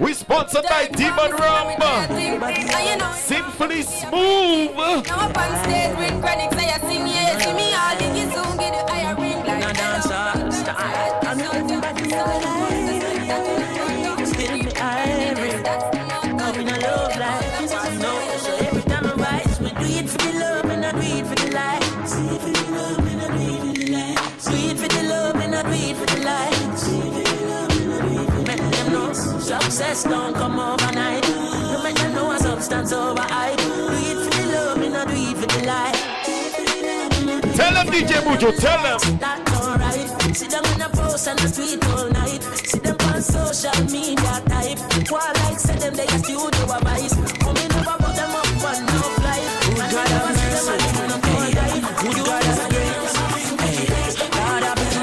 We sponsored by Demon Rum. Simply smooth. Now up on stage with chronics, I sing, yeah, see me all the kids soon get the higher ring like now dance all style. I'm not everybody still the iron. Now we not love like this, I know. So every time I rise, we do it for the love and I do it for the light. Do it for the love and I do it for the light. Do it for the love and I do it for the light. Success don't come overnight. No matter no substance over I do it for the love and I do it for the light. DJ Mujo, tell them. That's alright. See them in a post and the street all night. See them on social media type. What like say them they a studio advice. Coming over put them up on no flight. And I never see them on the phone right. You God have grace. God have mercy.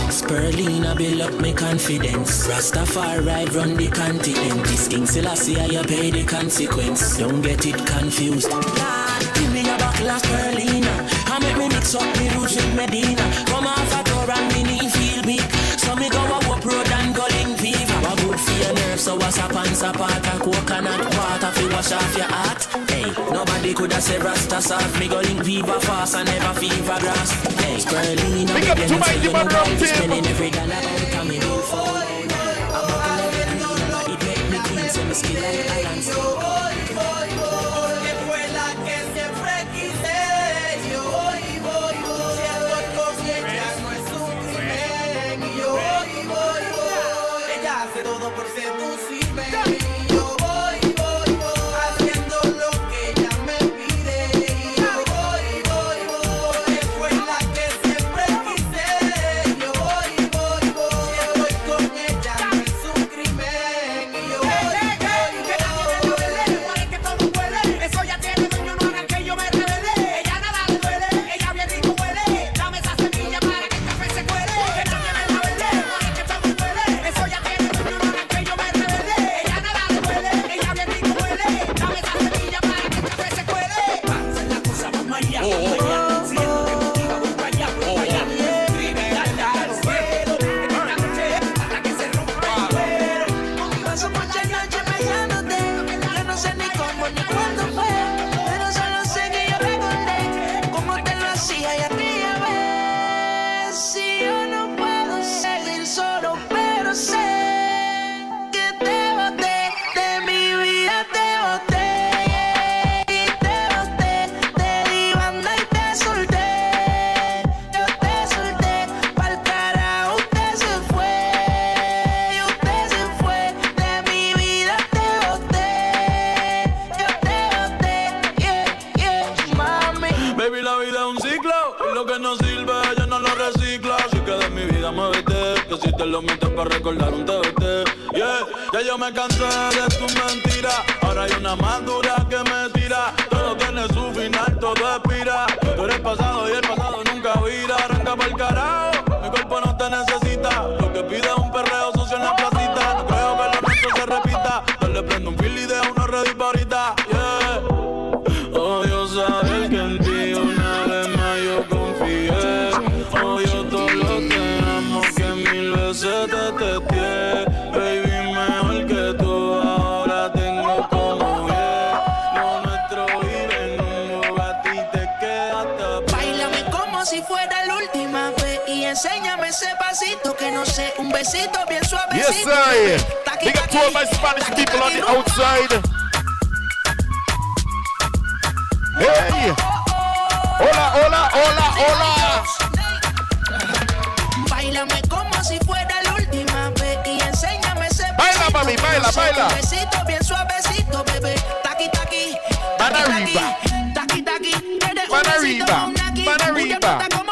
Spirulina build up my confidence. Rastafari run the continent. This King Selassie I pay the consequence. Don't get it confused. Give me a buckle of Spirulina. I make me mix up me roots with Medina. Come off a tour and me knee feel big. So me go a up road and go link fever. A good for your nerves, so what's up and support a coconut water fi wash off your heart. Hey, nobody coulda say Rasta soft. Me go link fever fast and never fever grass. Hey, Spirulina. Big up to my human round team. Spending every dollar out of me do for. I'm buckle every dollar. It make me clean, so me skin like iron. Todo por seducirme. Yo voy, haciendo lo que ella me pide. Yo voy, que fue la que siempre quise. Yo voy, estoy con ella, no es un crimen. Y yo voy, que todo huele. Eso ya tiene dueño, no hagan que yo me revele. Ella nada le duele, ella bien rico huele. Dame esa semilla para que el café se cuele. Que no tiene la verde, que todo huele. Eso ya tiene. Si te lo metes para recordar un TBT. Yeah, ya yo me cansé de tus mentiras. Ahora hay una más dura que me tira. Todo tiene su final, todo expira. Tú eres pasado y el pasado nunca vira. Arranca pa'l carajo, mi cuerpo no te necesita. Lo que pide es un perreo sucio en la placita. No creo que lo nuestro se repita. Yo le prendo un fil y dejo uno ready pa' ahorita. Yeah, odio saber que en ti una vez más yo confié. Odio todo lo que amo que mil veces te testé. Baby, mejor que tú ahora tengo como bien. Lo nuestro vive en un Bugatti y te quedaste. Báilame como si fuera la última vez y enséñame ese pasito que no sé, un besito bien suavecito. Yes, I. Big up to all my Spanish people on the outside. Hey! Hola, hola, hola, hola. Báilame como si fuera la última vez y enséñame ese besito. Baila, mami, baila, baila. Un besito bien suavecito, bebé. Taqui, taqui. Van arriba. Taqui, taqui. Van arriba. Van arriba.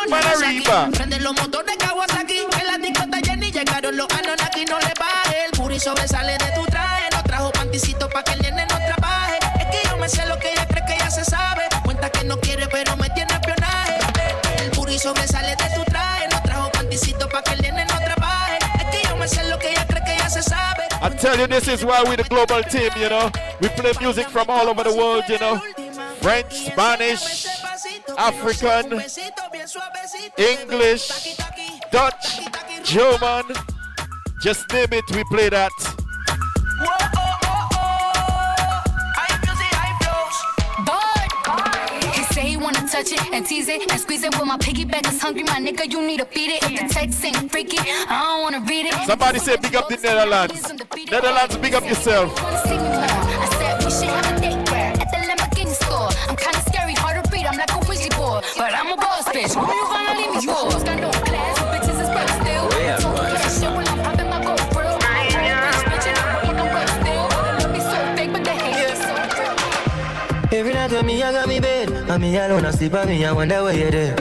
Van arriba. Prende los motores Kawasaki. En la discota Jenny llegaron los Anunnaki. No le baje. El puri sobresale de tu traje. No trajo panticito pa' que el nene no trabaje. Es que yo me sé lo que ella cree que ya se sabe. Cuenta que no quiere pero me tiene espionaje. El puri sobresale de tu traje. No trajo panticito pa' que el nene no trabaje. Es que yo me sé lo que ella cree que ya se sabe. I tell you, this is why we're the global team, you know. We play music from all over the world, you know. French, Spanish, African, English, Dutch, German. Just name it, we play that. He wanna touch it and tease it and squeeze it. When my piggyback is hungry, my nigga, you need to feed it. If the text ain't freaky, I don't wanna read it. Somebody say big up the Netherlands. Netherlands, big up yourself. I said we should have a date where at the Lamborghini store. I'm kinda scary, hard to read, I'm like a Ouija board. But I'm a boss bitch, who you gonna leave me for? Got no class, bitches is broke still. Shit when I'm popping my gold grill. Bitch, and I'm working on work still. Look me so fake, but they hate me so real. Every And me alone, I sleep on me, I wonder where you're there.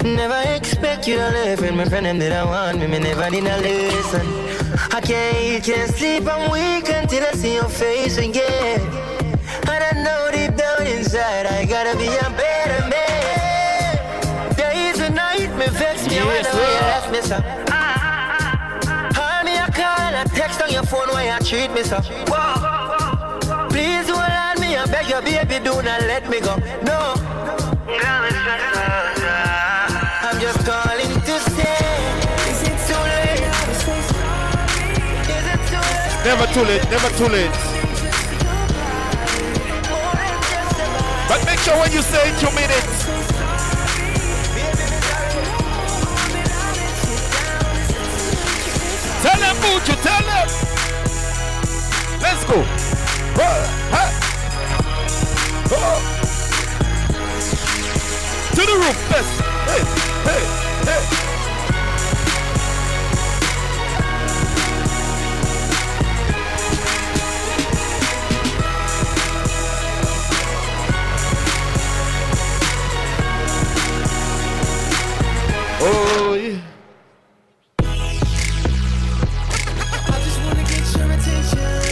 Never expect you to live, and my friend them didn't want me never need a listen. I can't eat, can't sleep, I'm weak until I see your face again. And I know deep down inside, I gotta be a better man. Days and night, me vex me when the way you left me, so. Call me a call and a text on your phone while you treat me, so. Whoa. Please hold on me, I beg your baby, do not let me go. No. I'm just calling to say, is it too late? Is it too late? Never too late, never too late. But make sure when you say it, you mean it. Tell them, Buju, tell them. Let's go. To the roof, let's. Hey, hey, hey. Oh, yeah. I just wanna get your attention.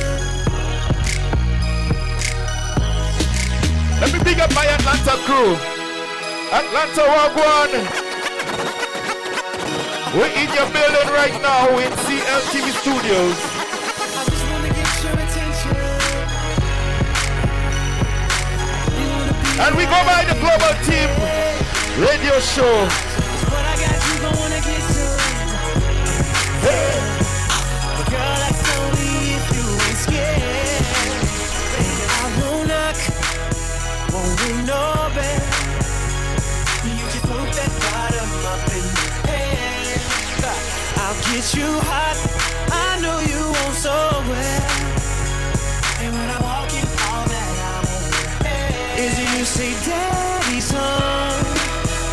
Let me big up my Atlanta crew. Atlanta Wagwan. We're in your building right now in CLTV Studios. I just wanna get your attention. And we go by the Global Team Radio Show. But I got you gonna get some. Hey. But girl, that's only if you ain't scared. Baby, I won't knock, won't ring no bell. You just put that bottom up in the head. I'll get you hot, I know you won't so well. And when I walk in, all that I'm on is it you say, Daddy's home,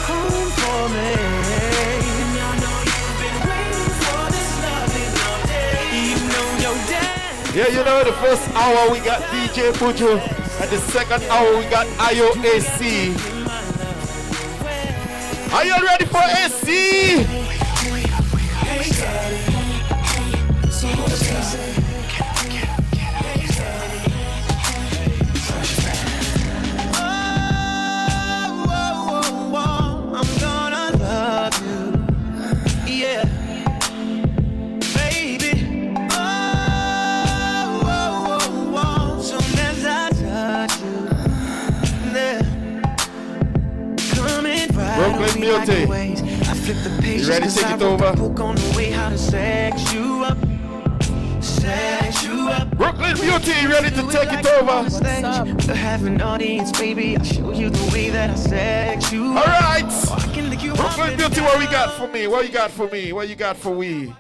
home for me. And I know you've been waiting for this loving all day. You know your dad. Yeah, you know, the first hour we got DJ Buju, and the second hour we got IOAC. Are you ready for AC? Hey, Daddy. So what you say? I'm gonna love you, yeah, baby. Soon as I touch you, there, coming right Brooklyn Beauty. I flip the page. You ready to take it over? Book on the way how to sex you up, sex you up. Brooklyn Beauty, you ready to take it over? To have an audience, baby, I'll show you the way that I sex you. All right. You Brooklyn Beauty, what we got for me? What you got for me? What you got for we?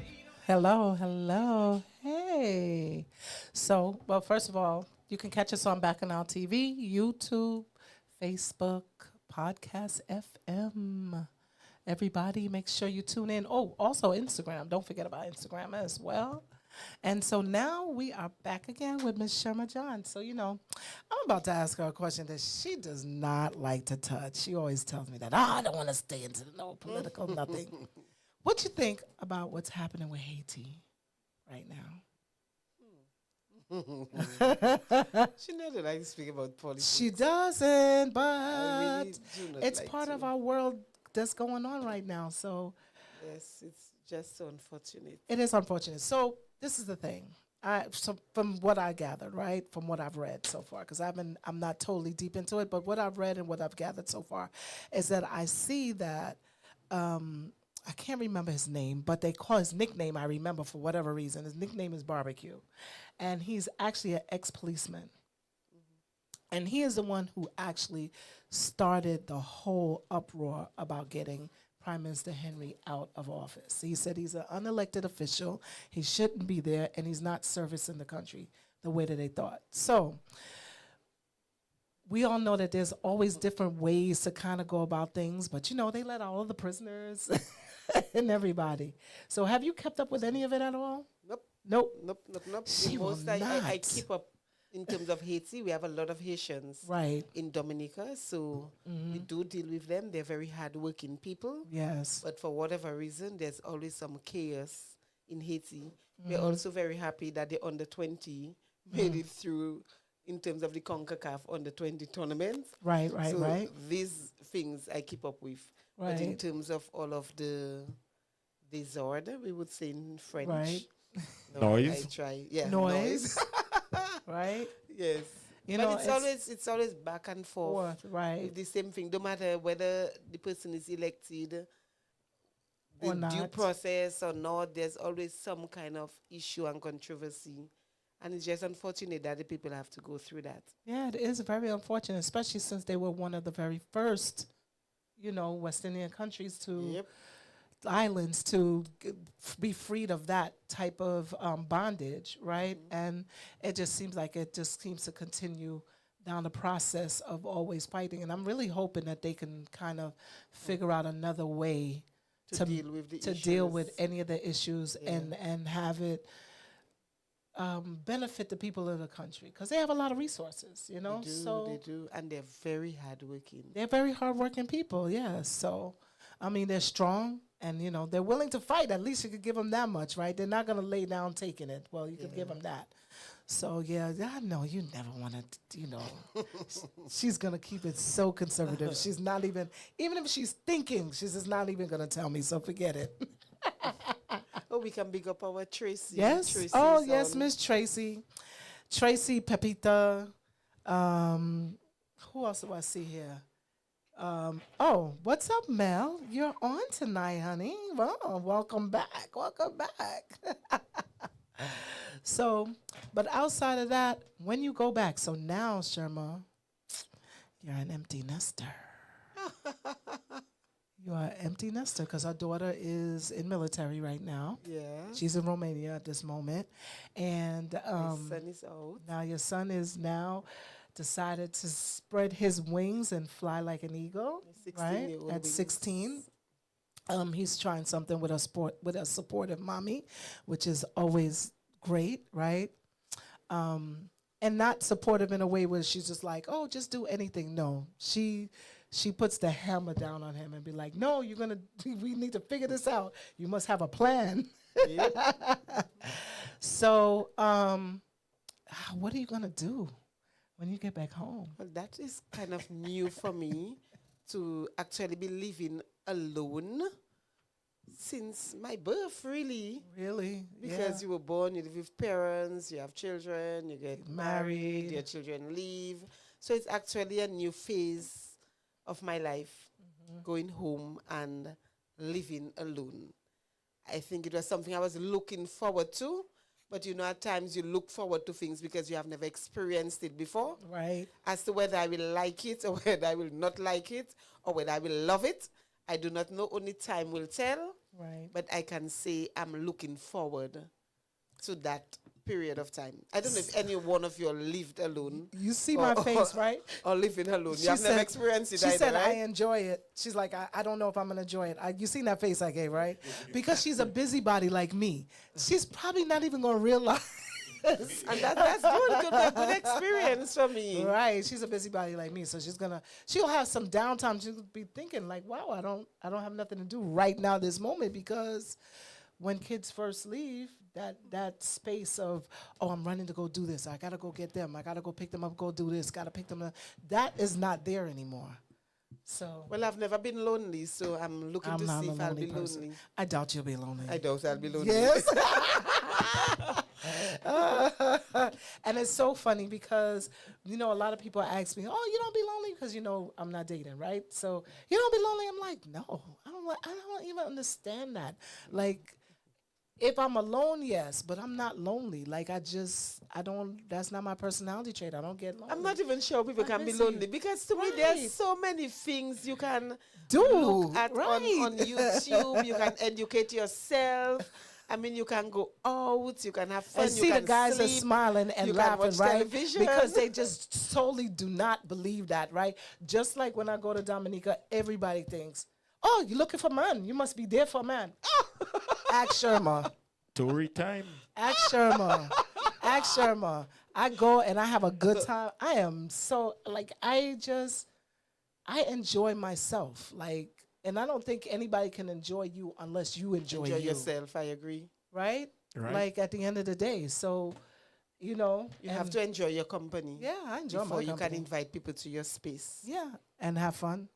Hello, hello, hey. So, well, first of all, you can catch us on Bacchanal TV, YouTube, Facebook, Podcast FM. Everybody, make sure you tune in. Oh, also Instagram. Don't forget about Instagram as well. And so now we are back again with Miss Sherma John. So, you know, I'm about to ask her a question that she does not like to touch. She always tells me that, I don't want to stay into no political nothing. What you think about what's happening with Haiti right now? She doesn't like to speak about politics. She doesn't, but really do not it's like part to. of our world that's going on right now. So Yes, it's just so unfortunate. it is unfortunate. So this is the thing. So from what I gathered, right, from what I've read so far, because I'm not totally deep into it, but what I've read and what I've gathered so far is that I see that I can't remember his name, but they call his nickname, I remember for whatever reason. His nickname is Barbecue. And he's actually an ex-policeman. Mm-hmm. And he is the one who actually started the whole uproar about getting Prime Minister Henry out of office. He said he's an unelected official, he shouldn't be there, and he's not servicing the country the way that they thought. So we all know that there's always different ways to kind of go about things, but you know, they let all of the prisoners and everybody. So have you kept up with any of it at all? Nope. Nope. Nope. She The most will I not. keep up in terms of Haiti, we have a lot of Haitians Right. in Dominica, so we do deal with them. They're very hardworking people. Yes. But for whatever reason, there's always some chaos in Haiti. We're Mhm. also very happy that the under 20 made it through in terms of the CONCACAF under 20 tournament. Right, right, so right. These things I keep up with. But in Right. terms of all of the disorder, we would say in French. Right. Noise. I try. Yeah, Noise. Right? Yes. You But know, it's always back and forth. right. With the same thing. No matter whether the person is elected, the Or due not. process or not, there's always some kind of issue and controversy. And it's just unfortunate that the people have to go through that. Yeah, it is very unfortunate, especially since they were one of the very first, West Indian countries to islands to be freed of that type of bondage, right? And it just seems like it just seems to continue down the process of always fighting. And I'm really hoping that they can kind of figure out another way To deal with the deal with issues. any of the issues and have it benefit the people of the country, because they have a lot of resources, They do, so they do. And they're very hardworking. they're very hardworking people, yes. So, I mean, they're strong and, they're willing to fight. At least you could give them that much, right? They're not going to lay down taking it. Well, you could give them that. So, yeah, I know you never want to, she's going to keep it so conservative. She's not even if she's thinking, she's just not even going to tell me. So forget it. Oh, we can big up our Tracy. Yes. Tracy's Oh, yes, on. Miss Tracy. Tracy, Pepita. Who else do I see here? Oh, what's up, Mel? You're on tonight, honey. Well, welcome back. Welcome back. So, but outside of that, when you go back, so now, Sherma, you're an empty nester. You are an empty nester because our daughter is in military right now. Yeah. She's in Romania at this moment. And My son is out. now your son is now decided to spread his wings and fly like an eagle, right? 16-year-old At wings. 16. He's trying something with a supportive mommy, which is always great, right? And not supportive in a way where she's just like, oh, just do anything. No, she puts the hammer down on him and be like, no, we need to figure this out. You must have a plan. So, what are you gonna do when you get back home? Well, that is kind of new for me to actually be living alone since my birth, really. Really? Because you were born, you live with parents, you have children, you get married, your children leave. So it's actually a new phase of my life, going home and living alone. I think it was something I was looking forward to. But at times you look forward to things because you have never experienced it before. Right. As to whether I will like it or whether I will not like it or whether I will love it, I do not know. Only time will tell. Right. But I can say I'm looking forward to that period of time. I don't know if any one of you lived alone. You see my face, right? Or living alone. You have never experienced it She either, said, right? I enjoy it. She's like, I don't know if I'm going to enjoy it. You seen that face I gave, right? Because she's a busybody like me. She's probably not even going to realize. And that's good. Could be a good experience for me. Right. She's a busybody like me. So she'll have some downtime. She'll be thinking like, wow, I don't have nothing to do right now this moment, because when kids first leave, that space of, oh, I'm running to go do this. I got to go get them. I got to go pick them up, go do this. Got to pick them up. That is not there anymore. So. Well, I've never been lonely, so I'm looking to see if I'll be lonely. I doubt you'll be lonely. I doubt I'll be lonely. Yes. And it's so funny because, a lot of people ask me, oh, you don't be lonely because, I'm not dating, right? So you don't be lonely. I'm like, no, I don't even understand that. Like, if I'm alone, yes, but I'm not lonely. Like, that's not my personality trait. I don't get lonely. I'm not even sure people can be busy. lonely because to me, there's so many things you can do look at right. on YouTube. You can educate yourself. I mean, you can go out, you can have fun, and you see can the guys sleep, are smiling and you laughing, can watch right? television. Because they just totally do not believe that, right? Just like when I go to Dominica, everybody thinks, oh, you're looking for a man. You must be there for a man. Ask Sherma. Story time. Ask Sherma. Ask Sherma. I go and I have a good time. I am so like I enjoy myself. Like, and I don't think anybody can enjoy you unless you enjoy yourself. I agree. Right? Like at the end of the day. So, you know, you have to enjoy your company. Yeah, I enjoy my company. Before you can invite people to your space. Yeah, and have fun.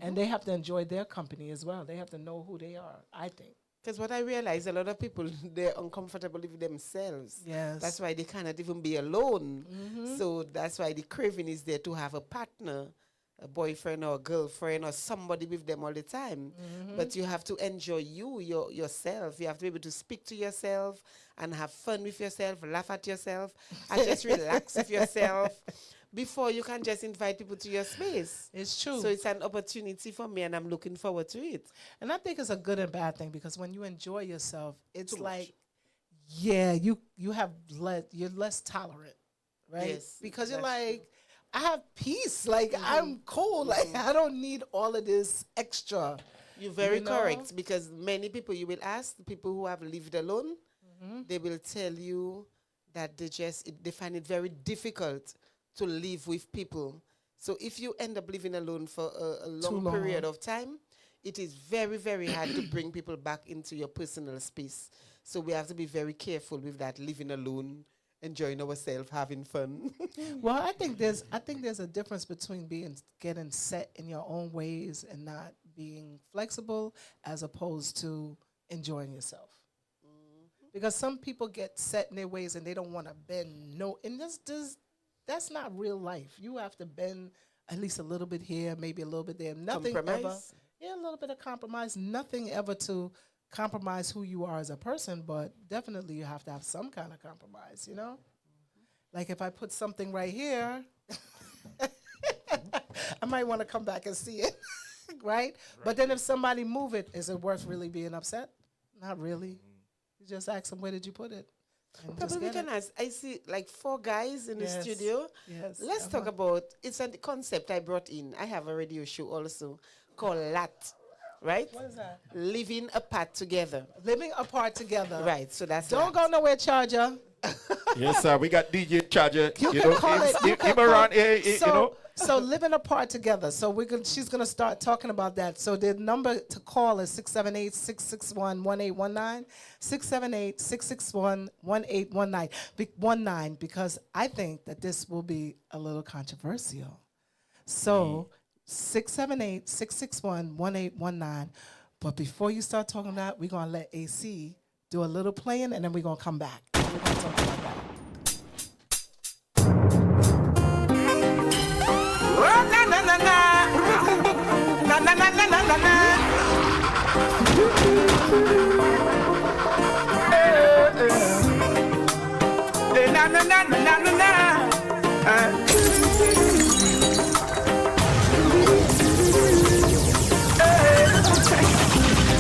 And they have to enjoy their company as well. They have to know who they are, I think. Because what I realize, a lot of people, they're uncomfortable with themselves. Yes. That's why they cannot even be alone. So that's why the craving is there to have a partner, a boyfriend or a girlfriend or somebody with them all the time. But you have to enjoy yourself. You have to be able to speak to yourself and have fun with yourself, laugh at yourself, and just relax with yourself before you can just invite people to your space. It's true. So it's an opportunity for me, and I'm looking forward to it. And I think it's a good and bad thing, because when you enjoy yourself, it's yeah, you're less tolerant, right? Yes, because you're like, I have peace. Like, I'm cool. Like, I don't need all of this extra. You're very correct, because many people, you will ask people who have lived alone, they will tell you that they find it very difficult to live with people. So if you end up living alone for a long period of time, it is very, very hard to bring people back into your personal space. So we have to be very careful with that, living alone, enjoying ourselves, having fun. Well, I think there's a difference between getting set in your own ways and not being flexible, as opposed to enjoying yourself. Because some people get set in their ways and they don't want to bend. And that's not real life. You have to bend at least a little bit here, maybe a little bit there. Nothing compromise. A little bit of compromise. Nothing ever to compromise who you are as a person, but definitely you have to have some kind of compromise, you know? Like if I put something right here, I might want to come back and see it, right? But then if somebody move it, is it worth really being upset? Not really. You just ask them, where did you put it? Probably we can ask. I see like 4 guys in the studio. Yes. Let's talk about, it's a concept I brought in. I have a radio show also called LAT, right? What is that? Living apart together. Living apart together. Right, so that's Don't go nowhere, Charger. Yes, sir. We got DJ Charger. You can call it. You can around call, here, you know. So living apart together. So she's gonna start talking about that. So the number to call is 678-661-1819. 678-661-1819. Because I think that this will be a little controversial. So 678-661-1819. But before you start talking about that, we're gonna let AC do a little playing, and then we're gonna come back. We're gonna talk about that.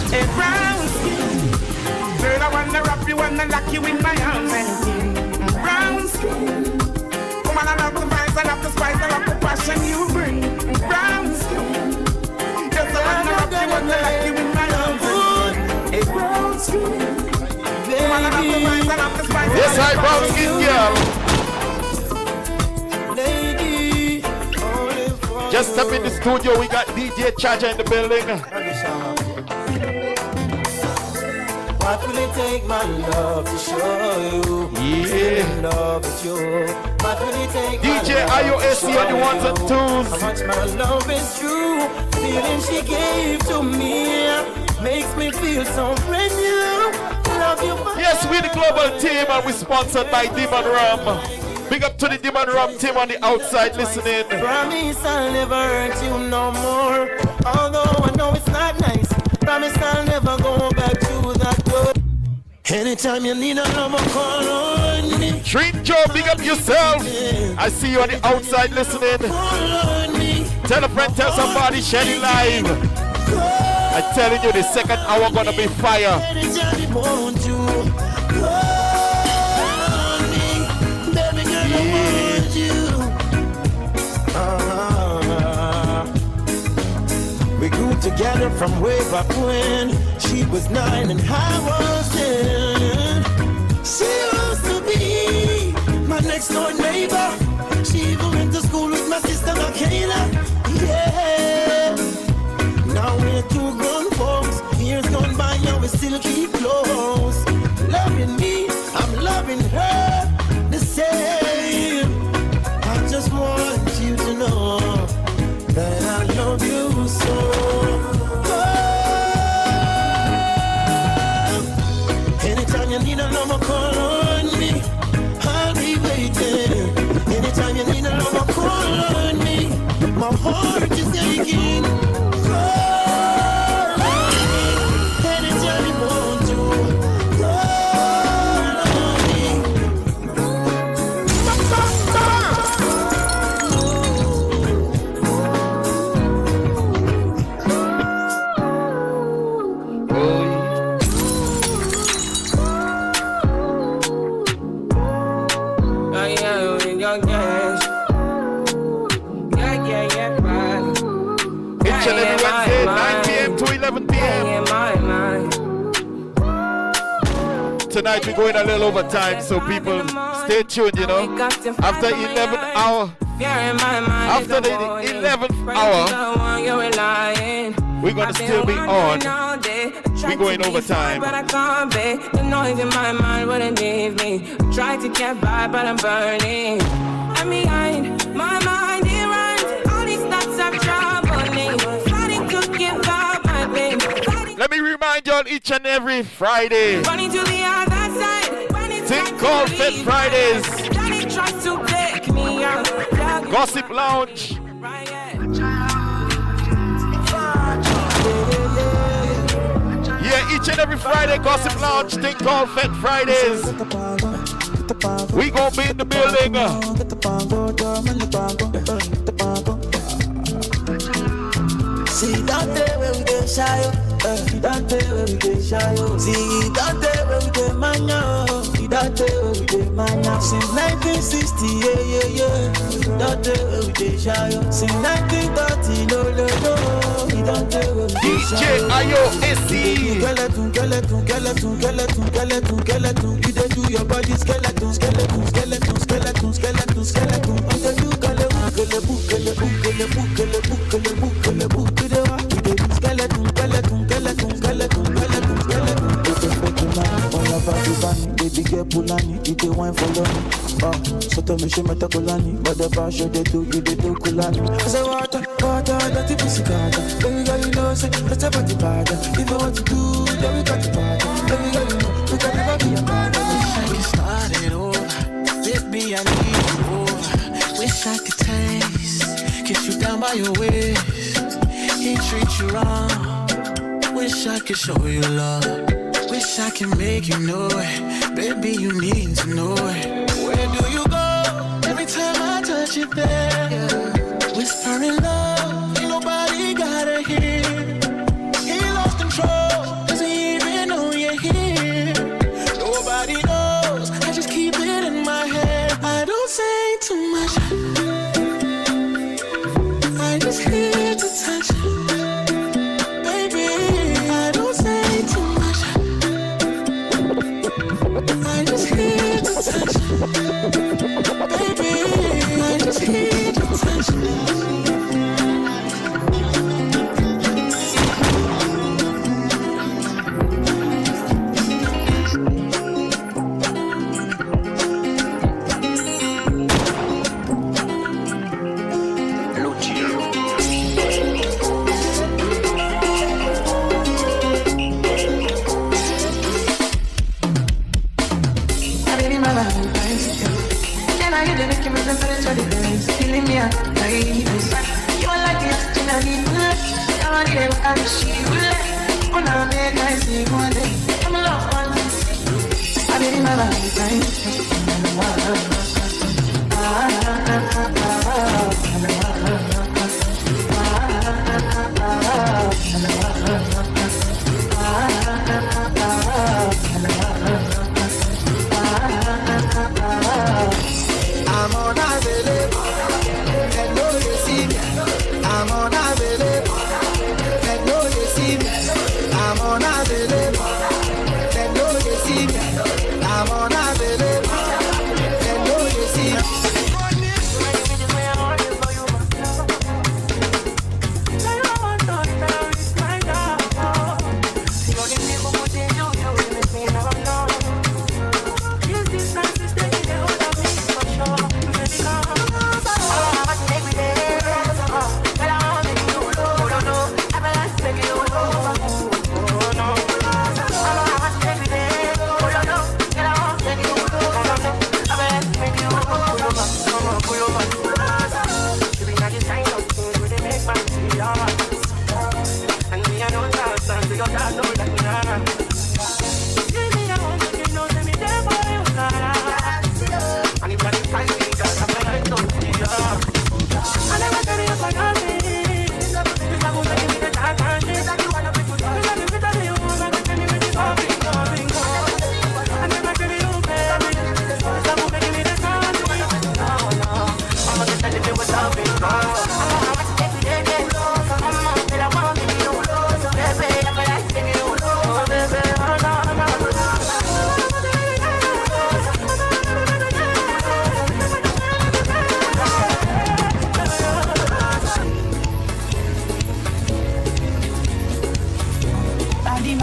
Hey, brown skin, girl, I wanna wrap you and lock you in my arms. Brown skin, woman, I love the vibes, I love the spice, I love the passion you bring. Brown skin, just I wanna wrap you and lock you in my arms. Hey, brown skin, woman, I love the vibes, I love the spice. Yes, I brown skin girl. Just step in the studio, we got DJ Charger in the building. What will it take, my love, to show you? Yeah. Love with you. What will it take, DJ IOSC on the ones and twos. How much my love is true. Feeling she gave to me makes me feel so brand new. Love you. Yes, we're the global team and we're sponsored by Demon Rum. Big up to the Demon Rum team on the outside listening. Promise I'll never hurt you no more. Although I know it's not nice. Promise I'll never go back to that door. Anytime you need a lover, call on me. Dream Joe, big up yourself. I see you on the outside listening. Tell a friend, tell somebody, share it live. I'm telling you, the second hour gonna be fire. We grew together from way back when she was 9 and I was 10. She used to be my next next door neighbor. She even went to school with my sister Michaela. Yeah. Now we're two grown folks. Years gone by and we still keep close. Loving me, I'm loving her the same. I just want you to know that I love you so. Anytime you need a love, call on me. I'll be waiting. Anytime you need a love, call on me. My heart is aching. Call on me. Anytime you want to. Call on me. Each and every Wednesday, 9 p.m. to 11 p.m. Tonight we're going a little over time, so people stay tuned, you know. After 11 hour, after the 11th hour, we're gonna still be on. We're going over time. But I can't be. The noise in my mind wouldn't leave me. I try to get by, but I'm burning. I'm behind my mind, it runs. All these thoughts are troubling. Starting to give up my pain. Let me remind y'all each and every Friday. Running to the other side. Thing called Fit Fridays. Johnny tries to take me out. Gossip Lounge. Yeah, each and every Friday, Gossip Lounge, thing called Fit Fridays. We gon' be in the building. See that day when we get shy, that day when we get shy. See that day when we get mania, that day when we get mania. Since 1960, yeah. That day when we get shy. Since 1930, no. That day when we get shy. DJ IOSC. Skeleton. You don't do your body skeleton. Until you baby girl Pulani, you the wine for me. So tell me she met a Kulani, but the bar show they do Kulani. I say water, dirty pussy carter. Baby girl, you know, say that's a body bad. If I want to do, then we got the bad. Baby girl, you know, we can never be a bad. Wish I could start it over, baby, I need you over. Wish I could taste, kiss you down by your waist, he treat you wrong. Wish I could show you love. Wish I can make you know it. Baby, you need to know it. Where do you go? Every time I touch it there. Whispering love, ain't nobody gotta hear. He lost control, doesn't even know you're here. Nobody knows, I just keep it in my head. I don't say too much, I just here to touch. I just need to touch, baby. I just need to touch.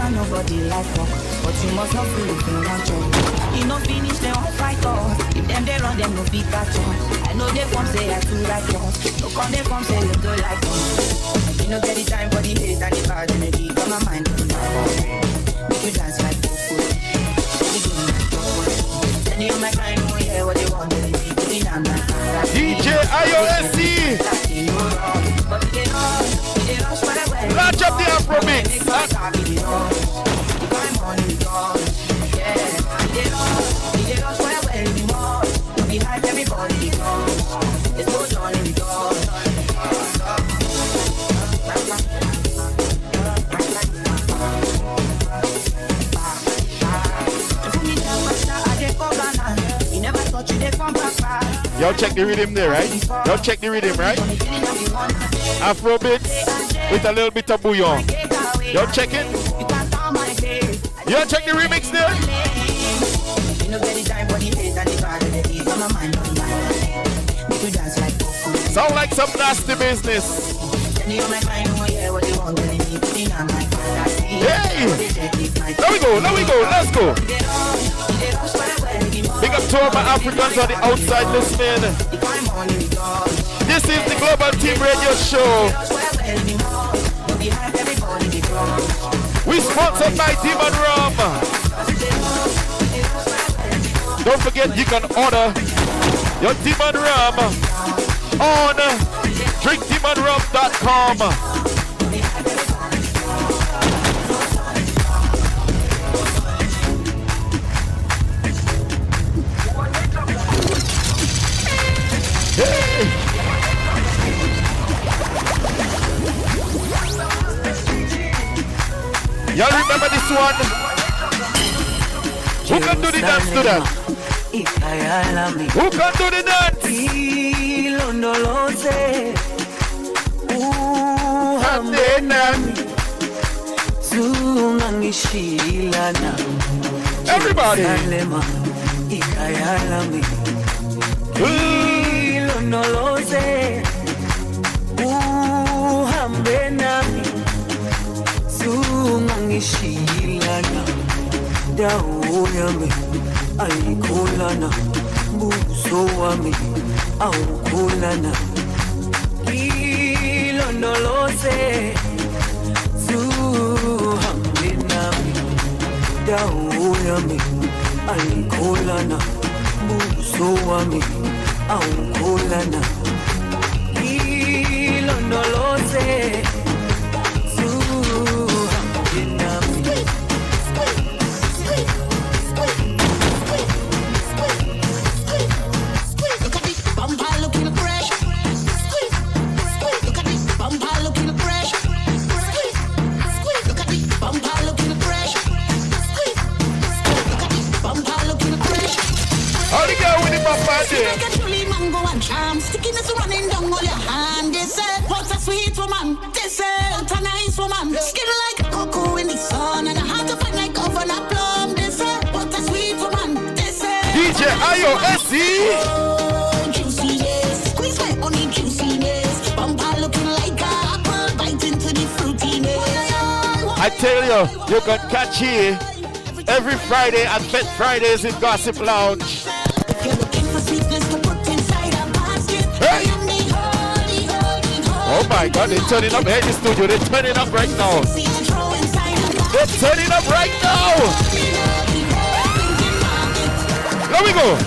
Nobody like talk, but you must not feel if you want to. You no finish, they won't fight us. If them they run, them no be catch up. I know they come say I too like us. No come they come say you do like us. You no get the time for the hate and the bad energy. Got my mind on my body. Make you dance like fool. Send you on my mind, oh yeah, what they want. DJ IOSC. Launch up the Afro mix. Y'all check the rhythm there, right? Y'all check the rhythm, right? Afro beats with a little bit of bouillon. Y'all check it? Y'all check the remix there? Sound like some nasty business. Hey! There we go, let's go. Big up to all my Africans on the outside listening. This is the Global Team Radio Show. We sponsored by Demon Rum. Don't forget you can order your Demon Rum on drinkdemonrum.com. Y'all remember this one? Who can do the dance to that? Who can do the dance? Everybody. Ngishilana dawo yami ayikholana buso wami awukholana ilondoloze suhambe nami dawo yami ayikholana buso wami awukholana ilondoloze Stickiness running down all your hand. They said, what a sweet woman. They said, what a nice woman. Skin like cocoa in the sun, and a heart of like oven a plum. They said, what a sweet woman. They said, DJ IOSC. Oh, juiciness. Squeeze my honey juiciness. Bumper looking like a apple bite into the fruitiness. I tell you, you can catch here every Friday at Fet Fridays in Gossip Lounge. If you're looking for sweetness to put inside a basket, hey. Oh my God, they're turning up here in the studio. They're turning up right now. They're turning up right now. There we go.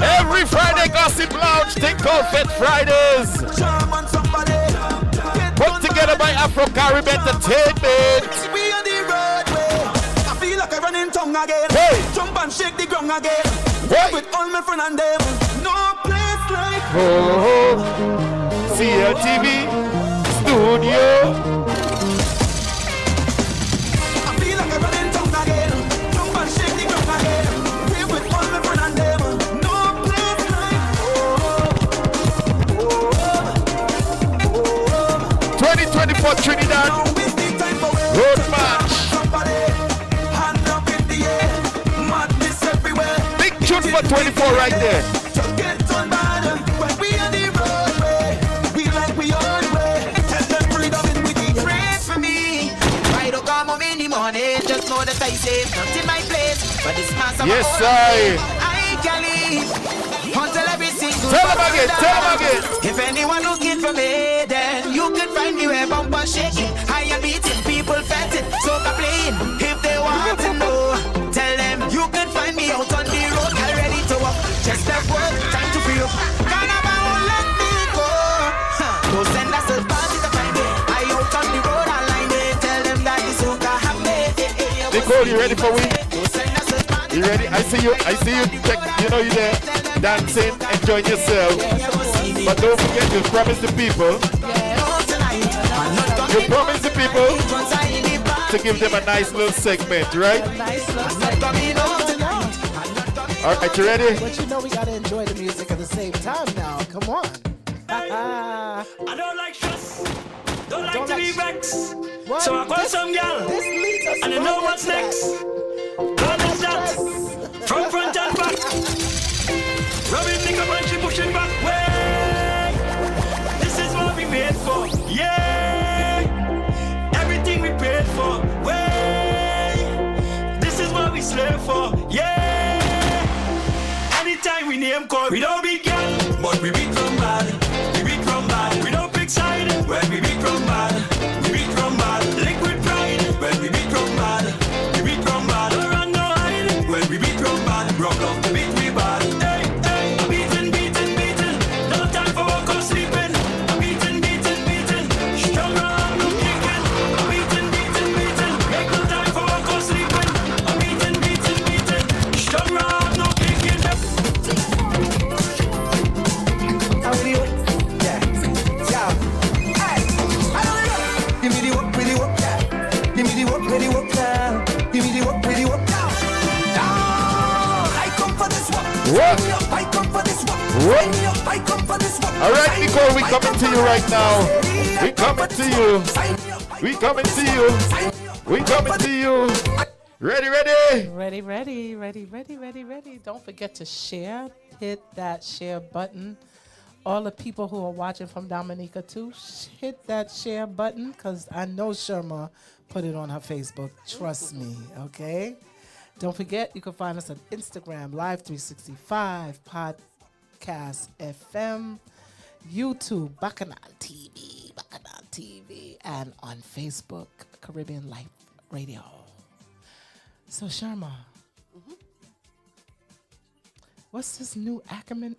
Every Friday, Gossip Lounge, think of Fet Fridays. Put together by Afro Caribbean Entertainment. We on the roadway. I feel like I run in tongue again. Hey. Jump and shake the ground again. Hey. With all my friends and them. No place like CLTV Studio. I feel like I run in tongue again. Jump and shake the ground again. With all my friends and them. No place like 2024 Trinidad Road March. Big tune for 24 right there. Just know that I say not in my place, but this mass of Yes, I can leave until every single Tell them again. If anyone looking for me, then you can find me where bumper shaking, I am beating, people fetting, so playing. If they want to know, tell them you can find me out on the road, I'm ready to walk. Just that work, time to free up. Carnival won't let me go. Go send us a party to find me. I out on the road, I line it. Tell them that it's okay. Nicole, you ready for we? You ready? I see you. You know you there, dancing, enjoying yourself. But don't forget, you promised the people. You promised the people to give them a nice little segment, right? All right, you ready? But you know we gotta enjoy the music at the same time now. Come on. I don't like stress. Don't like to be vexed. What? So I call some girl. And you know what's next. Don't is that. From front and back. Rubbing nigga when she pushing back. Way. This is what we made for. Yeah. Everything we paid for. Way. This is what we slave for. Yeah. Anytime we name call, we don't be girl, but we beat from bad. We beat from bad. We don't pick side when we beat from bad. We beat from bad. Liquid pride when we beat from bad. We beat from bad. Don't run no hide when we beat from bad. Rock love to beat we bad. Hey, hey, I'm beating. No time for walk or sleeping. I'm beating. Strong arm, no kicking. I'm beating. Make no time for walk or sleeping. I'm beating. Strong arm, no kicking. How do you? Yeah. Hey, give me the work, pretty work, yeah. Give me the work, pretty work, now. Give me the work, pretty work, now. I come for this work. What? I come for this work. What? I come for this work. All right, Nicole, we coming to you right now. We coming to you. We coming to you. We coming to you. Ready. Ready. Don't forget to share. Hit that share button. All the people who are watching from Dominica too, hit that share button because I know Sherma put it on her Facebook. Trust me, okay? Don't forget, you can find us on Instagram, Live 365, Podcast FM, YouTube, Bacchanal TV, and on Facebook, Caribbean Life Radio. So, Sherma, what's this new acronym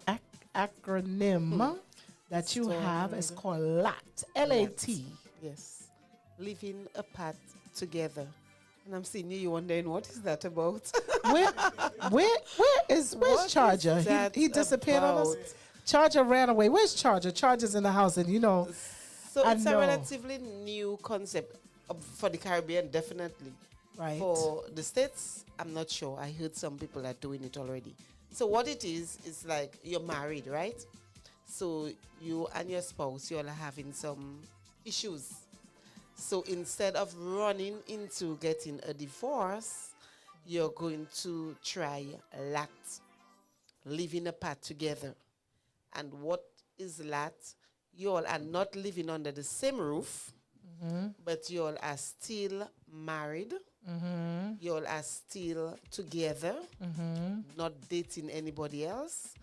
that you have? It's called LAT. L-A-T. Yes. Living apart together. And I'm seeing you wondering, what is that about? Where's Charger? He disappeared on us. Charger ran away. Where's Charger? Charger's in the house, and So it's a relatively new concept for the Caribbean, definitely. Right. For the States, I'm not sure. I heard some people are doing it already. So what it is like you're married, right? So you and your spouse, you all are having some issues. So instead of running into getting a divorce, you're going to try LAT, living apart together. And what is LAT? You all are not living under the same roof, but you all are still married. You all are still together, not dating anybody else,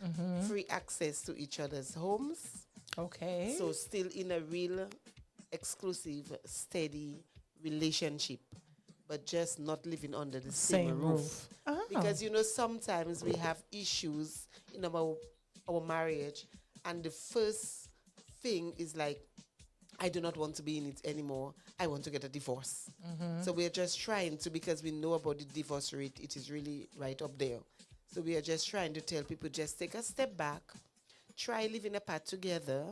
free access to each other's homes. Okay. So still in a real exclusive, steady relationship, but just not living under the same roof. Oh. Because, sometimes we have issues in our marriage, and the first thing is like, I do not want to be in it anymore. I want to get a divorce. Mhm. So we are just trying to, because we know about the divorce rate, it is really right up there. So we are just trying to tell people, just take a step back, try living apart together,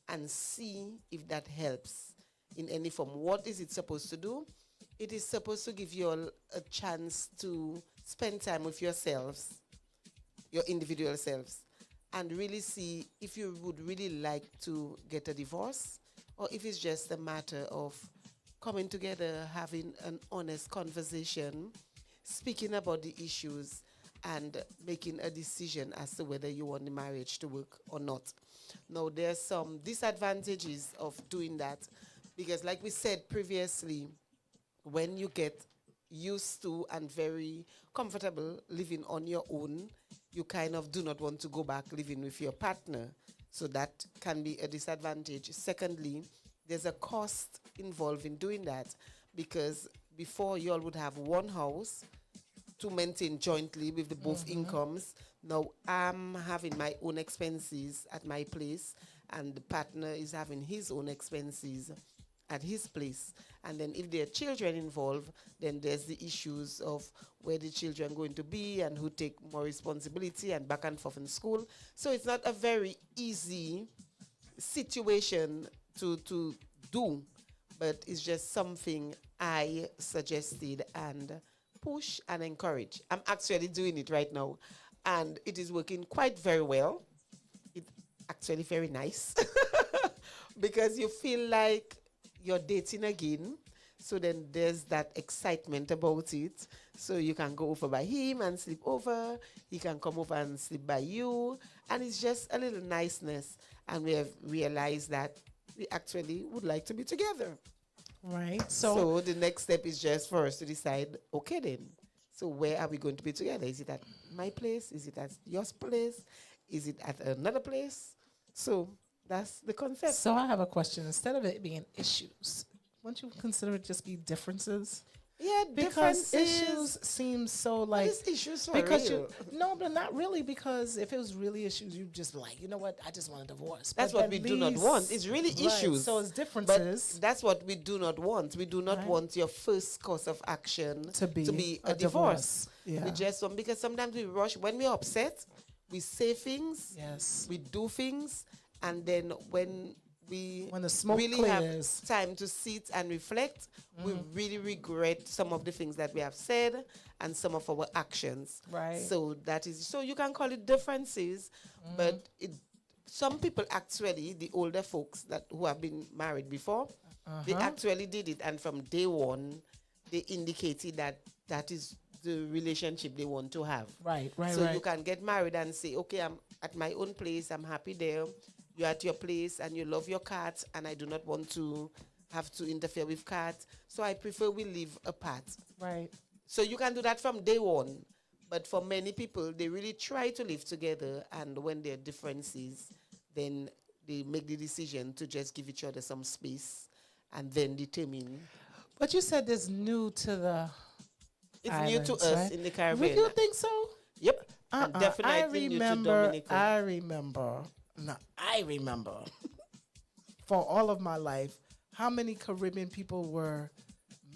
and see if that helps in any form. What is it supposed to do? It is supposed to give you all a chance to spend time with yourselves, your individual selves, and really see if you would really like to get a divorce, or if it's just a matter of coming together, having an honest conversation, speaking about the issues, and making a decision as to whether you want the marriage to work or not. Now, there's some disadvantages of doing that, because like we said previously, when you get used to and very comfortable living on your own, you kind of do not want to go back living with your partner. So that can be a disadvantage. Secondly, there's a cost involved in doing that, because before you all would have one house to maintain jointly with the both incomes. Now I'm having my own expenses at my place, and the partner is having his own expenses at his place. And then if there are children involved, then there's the issues of where the children are going to be and who take more responsibility and back and forth in school. So it's not a very easy situation to do, but it's just something I suggested and push and encourage. I'm actually doing it right now, and it is working quite very well. It's actually very nice because you feel like you're dating again. So then there's that excitement about it. So you can go over by him and sleep over. He can come over and sleep by you. And it's just a little niceness. And we have realized that we actually would like to be together. Right. So the next step is just for us to decide, okay then, so where are we going to be together? Is it at my place? Is it at your place? Is it at another place? So that's the concept. So I have a question. Instead of it being issues, wouldn't you consider it just be differences? Yeah, because differences. issues seem so like What is issues for because real? no, but not really. Because if it was really issues, you'd just be like, you know what, I just want a divorce. That's But what at we do not least- want. It's really Right, issues. So it's But differences. that's what we do not want. We do not Right. want your first course of action To be a a divorce. divorce. Yeah. We just want, because sometimes we rush. When we're upset, we say things. Yes. We do things. And then when the smoke really clears. have time to sit and reflect, we really regret some of the things that we have said and some of our actions. Right. So that is, so you can call it differences, but some people actually, the older folks that who have been married before, they actually did it, and from day one, they indicated that that is the relationship they want to have. Right. So you can get married and say, okay, I'm at my own place, I'm happy there. You're at your place and you love your cat, and I do not want to have to interfere with cats. So I prefer we live apart. Right. So you can do that from day one. But for many people, they really try to live together, and when there are differences, then they make the decision to just give each other some space and then determine. But you said this new to the It's islands, new to us right? in the Caribbean. You think so? Yep. And definitely new to Dominica. I remember for all of my life how many Caribbean people were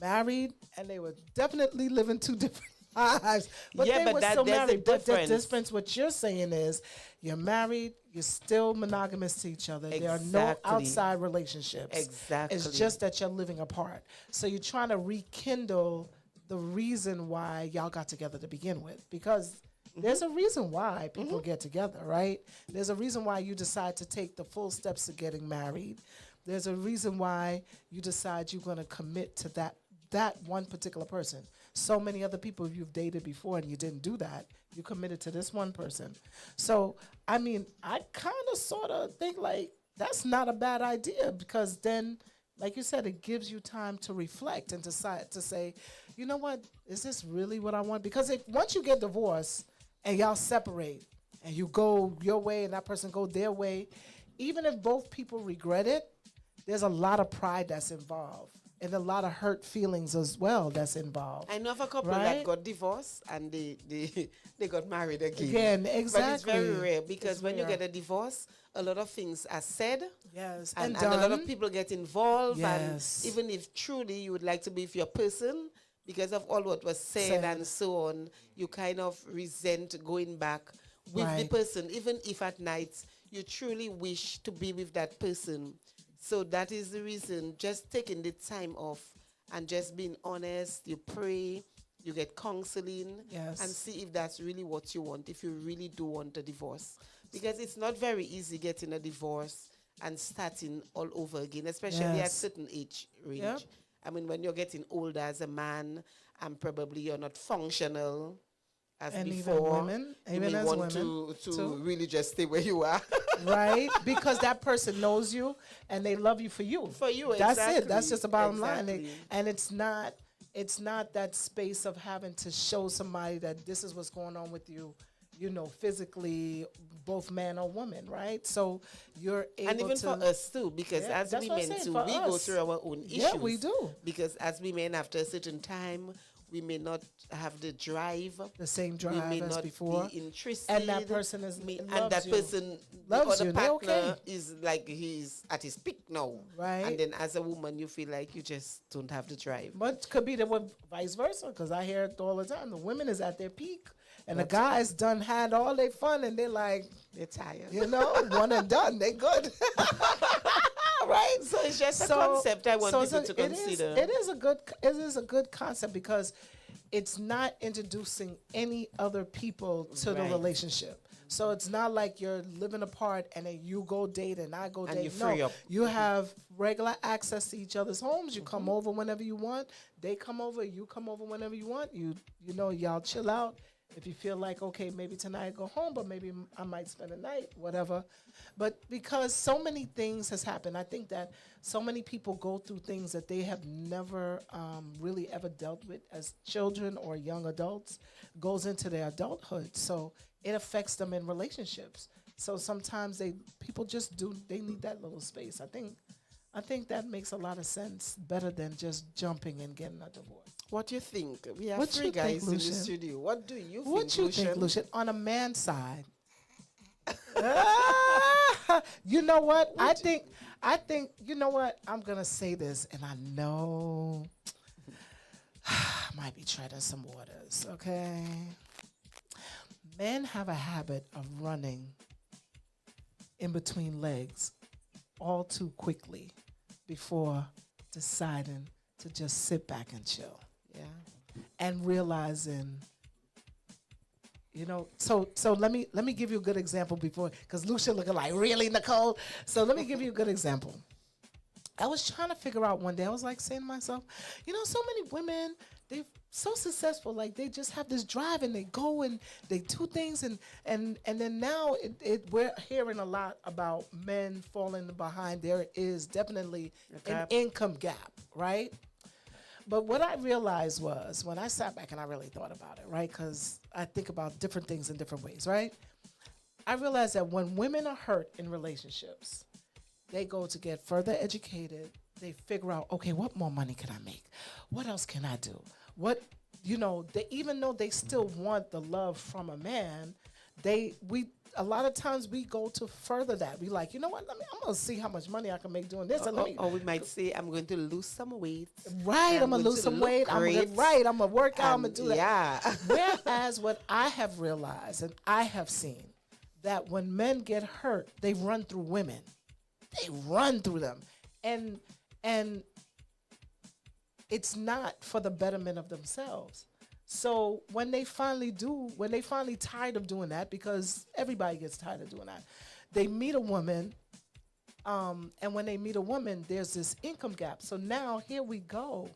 married, and they were definitely living two different lives. But Yeah, they but were that- still there's a married. But the difference. difference, what you're saying is, you're married, you're still monogamous to each other. There are no Exactly. outside relationships. Exactly. It's just that you're living apart. So you're trying to rekindle the reason why y'all got together to begin with, because there's a reason why people get together, right? There's a reason why you decide to take the full steps to getting married. There's a reason why you decide you're going to commit to that one particular person. So many other people you've dated before and you didn't do that. You committed to this one person. So, I mean, I kind of sort of think like that's not a bad idea, because then, like you said, it gives you time to reflect and decide to say, you know what, is this really what I want? Because once you get divorced and y'all separate and you go your way and that person go their way, even if both people regret it, there's a lot of pride that's involved. and a lot of hurt feelings as well that's involved. I know of a couple right? that got divorced and they got married again. Again, exactly. But it's very rare because It's when you rare. get a divorce, a lot of things are said. Yes, And, and a lot of done. people get involved. Yes. And even if truly you would like to be with your person, because of all what was said and so on, you kind of resent going back with the Right. person, even if at night you truly wish to be with that person. So that is the reason, just taking the time off and just being honest, you pray, you get counseling, Yes. and see if that's really what you want, if you really do want a divorce. Because it's not very easy getting a divorce and starting all over again, especially at Yes. certain age range. Yep. I mean, when you're getting older as a man and probably you're not functional as And even before, women, you even may as want women, to too. really just stay where you are. Right? Because that person knows you and they love you for you. For you, That's exactly. it. That's just the bottom line. Exactly. And it's not that space of having to show somebody that this is what's going on with you, physically, both man or woman, right? So you're able And even to, for us too, because Yeah, as that's what I'm women saying, too, for we go us. through our own issues. Yeah, we do. Because as women, after a certain time, we may not have the drive, the same we drive may as not be interested, and that person is and loves that you. person, Loves the you, other they partner okay. is like he's at his peak now, Right. And then as a woman, you feel like you just don't have the drive. But could be the vice versa, because I hear it all the time. The women is at their peak, and That's the guys done had all their fun, and they're like, they're tired. One and done. They good. Right? So it's just a concept I want people to consider. It is a good concept because it's not introducing any other people to the Right. relationship. So it's not like you're living apart and then you go date and I go And date. you free No, up. you have regular access to each other's homes. You come over whenever you want. They come over. You come over whenever you want. Y'all chill out. If you feel like, okay, maybe tonight I go home, but maybe I might spend a night, whatever. But because so many things has happened, I think that so many people go through things that they have never really ever dealt with as children or young adults, goes into their adulthood. So it affects them in relationships. So sometimes people just they need that little space. I think that makes a lot of sense, better than just jumping and getting a divorce. What do you think? We have What three you think, guys in the Lucian? studio. What do you What think, you Lucian? think, Lucian? On a man's side, you know what? I think. You know what? I'm gonna say this, and I know I might be treading some waters. Okay. Men have a habit of running in between legs all too quickly before deciding to just sit back and chill. Yeah. And realizing, so let me give you a good example before, because Lucia looking like, really, Nicole? So let me give you a good example. I was trying to figure out one day, I was like saying to myself, so many women, they're so successful, like they just have this drive and they go and they do things and then now we're hearing a lot about men falling behind. There is definitely an income gap, right? But what I realized was when I sat back and I really thought about it, right? Because I think about different things in different ways, right? I realized that when women are hurt in relationships, they go to get further educated. They figure out, okay, what more money can I make? What else can I do? They, even though they still want the love from a man, a lot of times we go to further that. We like, you know what? I'm gonna see how much money I can make doing this. Or we might say, I'm going to lose some weight. Right, I'm gonna lose some weight. I'm gonna work out. I'm gonna do that. Yeah. Whereas what I have realized and I have seen that when men get hurt, they run through women. They run through them, and it's not for the betterment of themselves. So when they finally tired of doing that, because everybody gets tired of doing that, they meet a woman, and when they meet a woman, there's this income gap. So now here we go.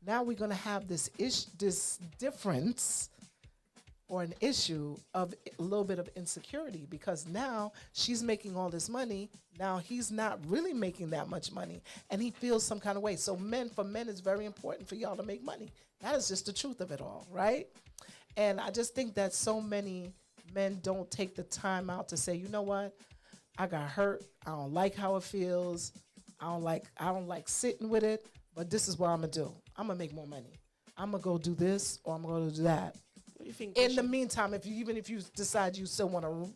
Now we're gonna have this difference or an issue of a little bit of insecurity, because now she's making all this money. Now he's not really making that much money and he feels some kind of way. So for men, it's very important for y'all to make money. That is just the truth of it all, right? And I just think that so many men don't take the time out to say, you know what? I got hurt. I don't like how it feels. I don't like sitting with it, but this is what I'm gonna do. I'm gonna make more money. I'm gonna go do this or I'm gonna do that. You think In the meantime, if you decide you still want to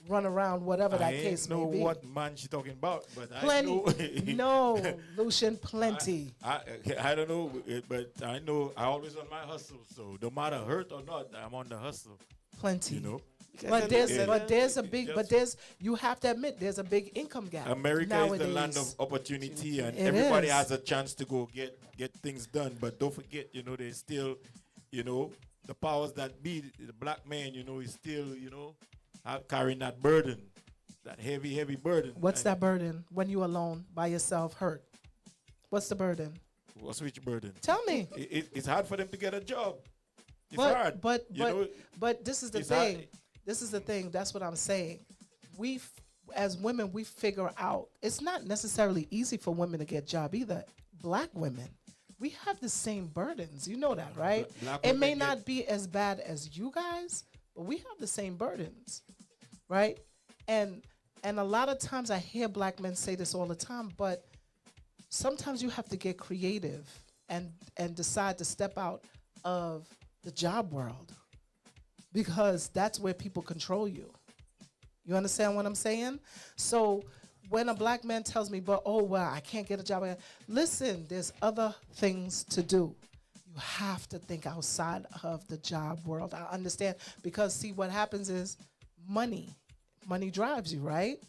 run around, whatever that case may be. I know what man she talking about, but Plenty. I know. No, Lucian, plenty. I don't know, but I know I always on my hustle. So no matter hurt or not, I'm on the hustle. Plenty. You know. But there's you have to admit there's a big income gap. America nowadays. is the land of opportunity, and It everybody is. has a chance to go get things done. But don't forget, there's still, the powers that be, the black man, is still, carrying that burden, that heavy burden. What's that burden when you alone by yourself, hurt? What's the burden? What's which burden? Tell me. It's hard for them to get a job. It's but, hard. But this is the thing. This is the thing. That's what I'm saying. As women, we figure out it's not necessarily easy for women to get job either. Black women, we have the same burdens. You know that, right? It may not be as bad as you guys, but we have the same burdens, right? And a lot of times I hear black men say this all the time, but sometimes you have to get creative and decide to step out of the job world, because that's where people control you. You understand what I'm saying? So when a black man tells me, I can't get a job. Listen, there's other things to do. You have to think outside of the job world. I understand, because see, what happens is money drives you, right?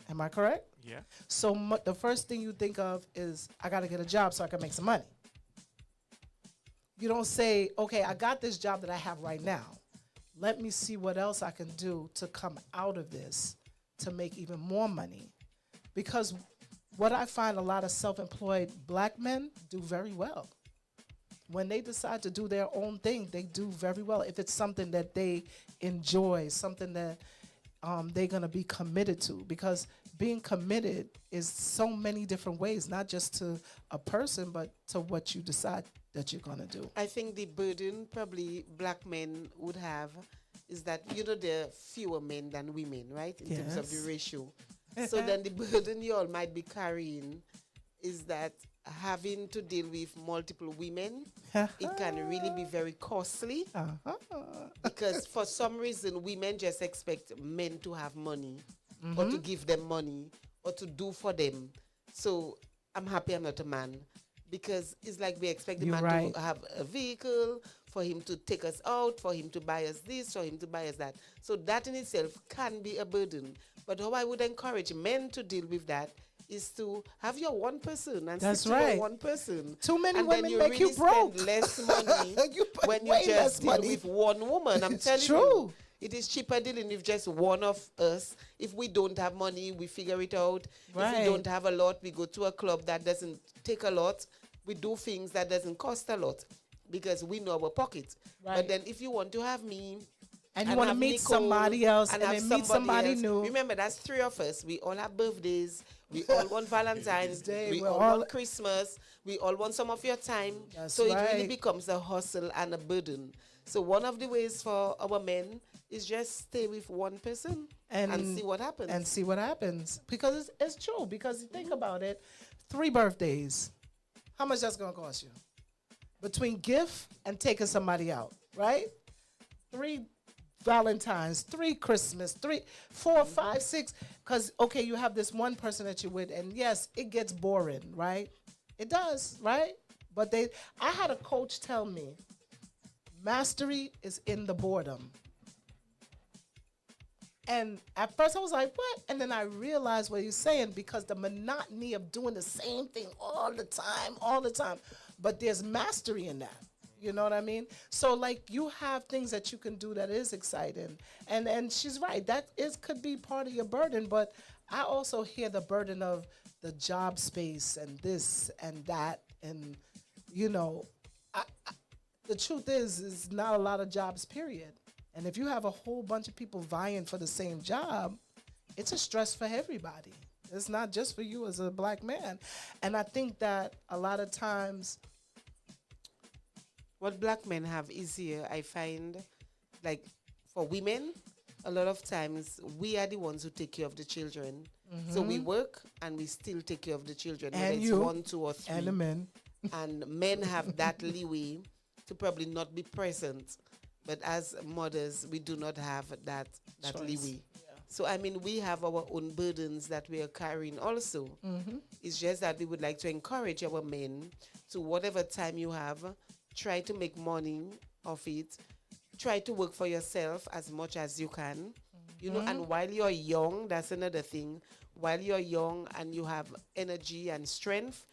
Am I correct? Yeah. So the first thing you think of is, I got to get a job so I can make some money. You don't say, okay, I got this job that I have right now. Let me see what else I can do to come out of this to make even more money. Because what I find a lot of self-employed black men do very well. When they decide to do their own thing, they do very well. If it's something that they enjoy, something that they're going to be committed to. Because being committed is so many different ways, not just to a person, but to what you decide that you're going to do. I think the burden probably black men would have is that, there are fewer men than women, right? In terms of the ratio. So then the burden you all might be carrying is that having to deal with multiple women, it can really be very costly. Because for some reason, women just expect men to have money or to give them money or to do for them. So I'm happy I'm not a man, because it's like we expect the man to have a vehicle, for him to take us out, for him to buy us this, for him to buy us that. So that in itself can be a burden. But how I would encourage men to deal with that is to have your one person and stick to your one person. Too many and women then you make really you broke. Spend less money when you just deal with one woman. I'm telling you. It is cheaper dealing with just one of us. If we don't have money, we figure it out. If we don't have a lot, we go to a club that doesn't take a lot. We do things that doesn't cost a lot because we know our pocket. But then if you want to have me, and you want to meet somebody else and then meet somebody new. Remember, that's 3 of us. We all have birthdays. We all want Valentine's Day. We all want Christmas. We all want some of your time. So it really becomes a hustle and a burden. So one of the ways for our men is just stay with one person and see what happens. And see what happens. Because it's true. Because you think about it, 3 birthdays. How much that's going to cost you? Between gift and taking somebody out, right? 3 Valentine's, 3 Christmas, 3, 4, 5, 6. Because, okay, you have this one person that you're with, and yes, it gets boring, right? It does, right? But I had a coach tell me, mastery is in the boredom. And at first I was like, what? And then I realized what he's saying, because the monotony of doing the same thing all the time. But there's mastery in that. You know what I mean? So like you have things that you can do that is exciting. And she's right. That could be part of your burden. But I also hear the burden of the job space and this and that. And, the truth is not a lot of jobs, period. And if you have a whole bunch of people vying for the same job, it's a stress for everybody. It's not just for you as a black man. And I think that a lot of times what black men have easier, I find, like for women, a lot of times we are the ones who take care of the children. So we work and we still take care of the children. And whether you, it's 1, 2, or 3. And the men. and men have that leeway to probably not be present. But as mothers, we do not have that Choice. leeway. So I mean, we have our own burdens that we are carrying also. It's just that we would like to encourage our men to whatever time you have, try to make money of it. Try to work for yourself as much as you can. You know, and while you're young, that's another thing. While you're young and you have energy and strength,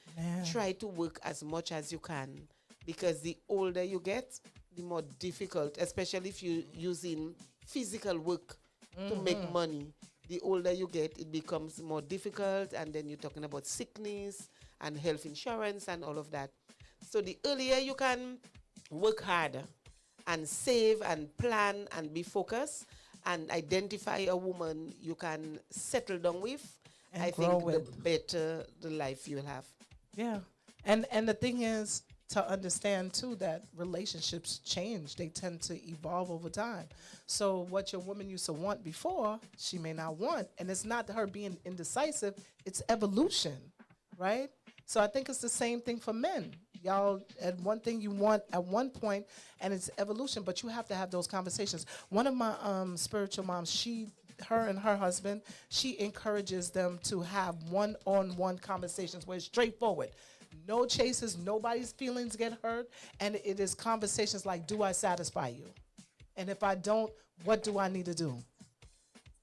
try to work as much as you can. Because the older you get, the more difficult, especially if you're using physical work to make money. The older you get, it becomes more difficult, and then you're talking about sickness and health insurance and all of that. So the earlier you can work harder and save and plan and be focused and identify a woman you can settle down with, And I grow think with. the better the life you'll have. Yeah. And the thing is to understand too that relationships change. They tend to evolve over time. So what your woman used to want before, she may not want. And it's not her being indecisive, it's evolution, right? So I think it's the same thing for men. Y'all, at one thing you want at one point, and it's evolution, but you have to have those conversations. One of my spiritual moms, her and her husband, she encourages them to have one-on-one conversations where it's straightforward. No chases, nobody's feelings get hurt, and it is conversations like, do I satisfy you? And if I don't, what do I need to do?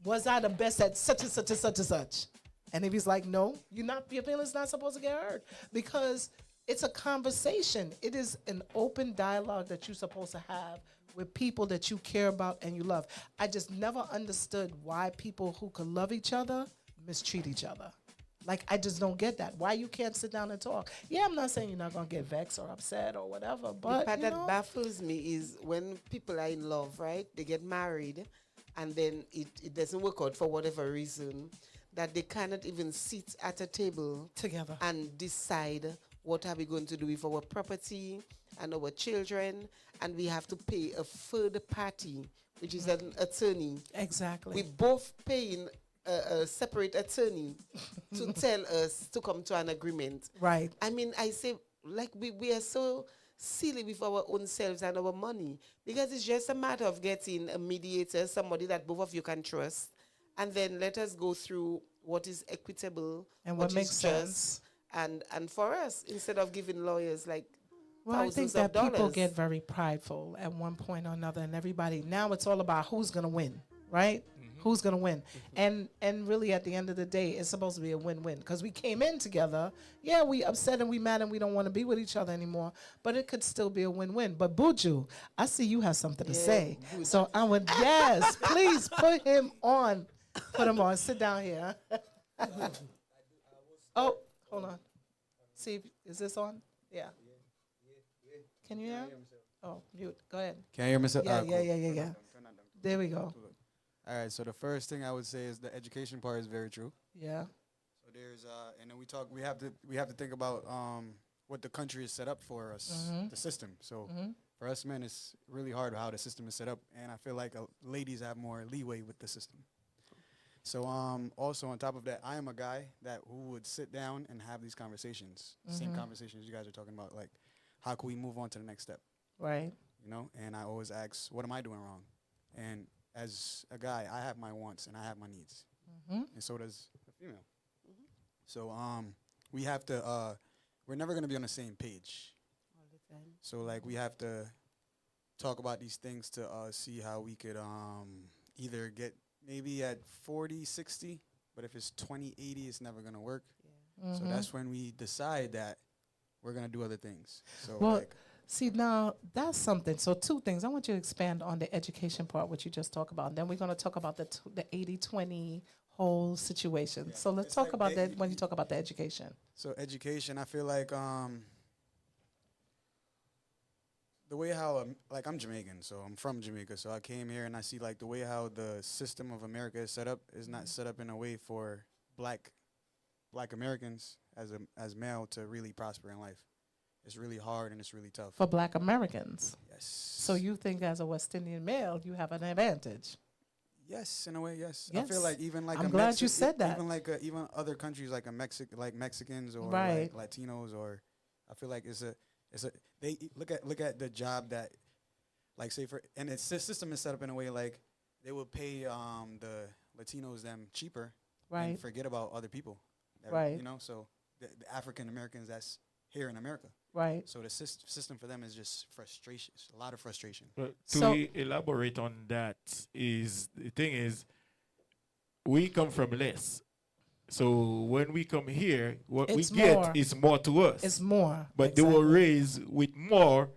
Was I the best at such and such and such and such? And if he's like, no, your feelings not supposed to get hurt, because it's a conversation. It is an open dialogue that you're supposed to have with people that you care about and you love. I just never understood why people who could love each other mistreat each other. Like, I just don't get that. Why you can't sit down and talk? Yeah, I'm not saying you're not going to get vexed or upset or whatever, but, the part that baffles me is when people are in love, right? They get married, and then it doesn't work out for whatever reason, that they cannot even sit at a table together and decide what are we going to do with our property and our children, and we have to pay a third party, which is an attorney. Exactly. We both paying a separate attorney to tell us to come to an agreement. Right. I mean, I say, like, we are so silly with our own selves and our money, because it's just a matter of getting a mediator, somebody that both of you can trust, and then let us go through what is equitable and what makes is sense. And for us, instead of giving lawyers like well, I think thousands that of dollars. people get very prideful at one point or another, and everybody now it's all about who's gonna win, right? Who's gonna win? And really, at the end of the day, it's supposed to be a win-win, because we came in together. Yeah, we upset and we mad and we don't want to be with each other anymore. But it could still be a win-win. But Buju, I see you have something to say. Buju. So I would please put him on. Put him on. Sit down here. Oh, hold on. See, is this on? Yeah. Can you hear? Oh, mute. Go ahead. Can you hear me? Yeah. There we go. All right. So the first thing I would say is the education part is very true. Yeah. So there's and then we have to think about what the country is set up for us, the system. So for us men, it's really hard how the system is set up, and I feel like ladies have more leeway with the system. So also on top of that, I am a guy who would sit down and have these conversations, same conversations you guys are talking about, like how can we move on to the next step, right? You know, and I always ask, what am I doing wrong? And as a guy, I have my wants and I have my needs, and so does a female. So we have to, we're never gonna be on the same page. All the time. So like we have to talk about these things to see how we could either get maybe at 40, 60, but if it's 20, 80, it's never going to work. Yeah. So that's when we decide that we're going to do other things. So well, see, now that's something. So two things. I want you to expand on the education part, what you just talked about. And then we're going to talk about the 80-20 whole situation. Yeah. So let's talk about that when you talk about the education. So education, I feel like the way how, like I'm Jamaican, so I'm from Jamaica, so I came here and I see like the way how the system of America is set up is not set up in a way for black Americans as male to really prosper in life. It's really hard and it's really tough. For black Americans? Yes. So you think as a West Indian male, you have an advantage? Yes, in a way, yes. Yes. I feel like even like I'm glad you said that. Even like even other countries like Mexicans or right. like Latinos or I feel like they look at the job that, like, say for, and its system is set up in a way like they will pay the Latinos them cheaper, Right. and forget about other people, Right. You know, so the African Americans that's here in America, Right. So the system for them is just frustration, a lot of frustration. But to elaborate on that, is the thing is, we come from less. So when we come here, what It's we get more. is more to us. It's more. But they will raise with more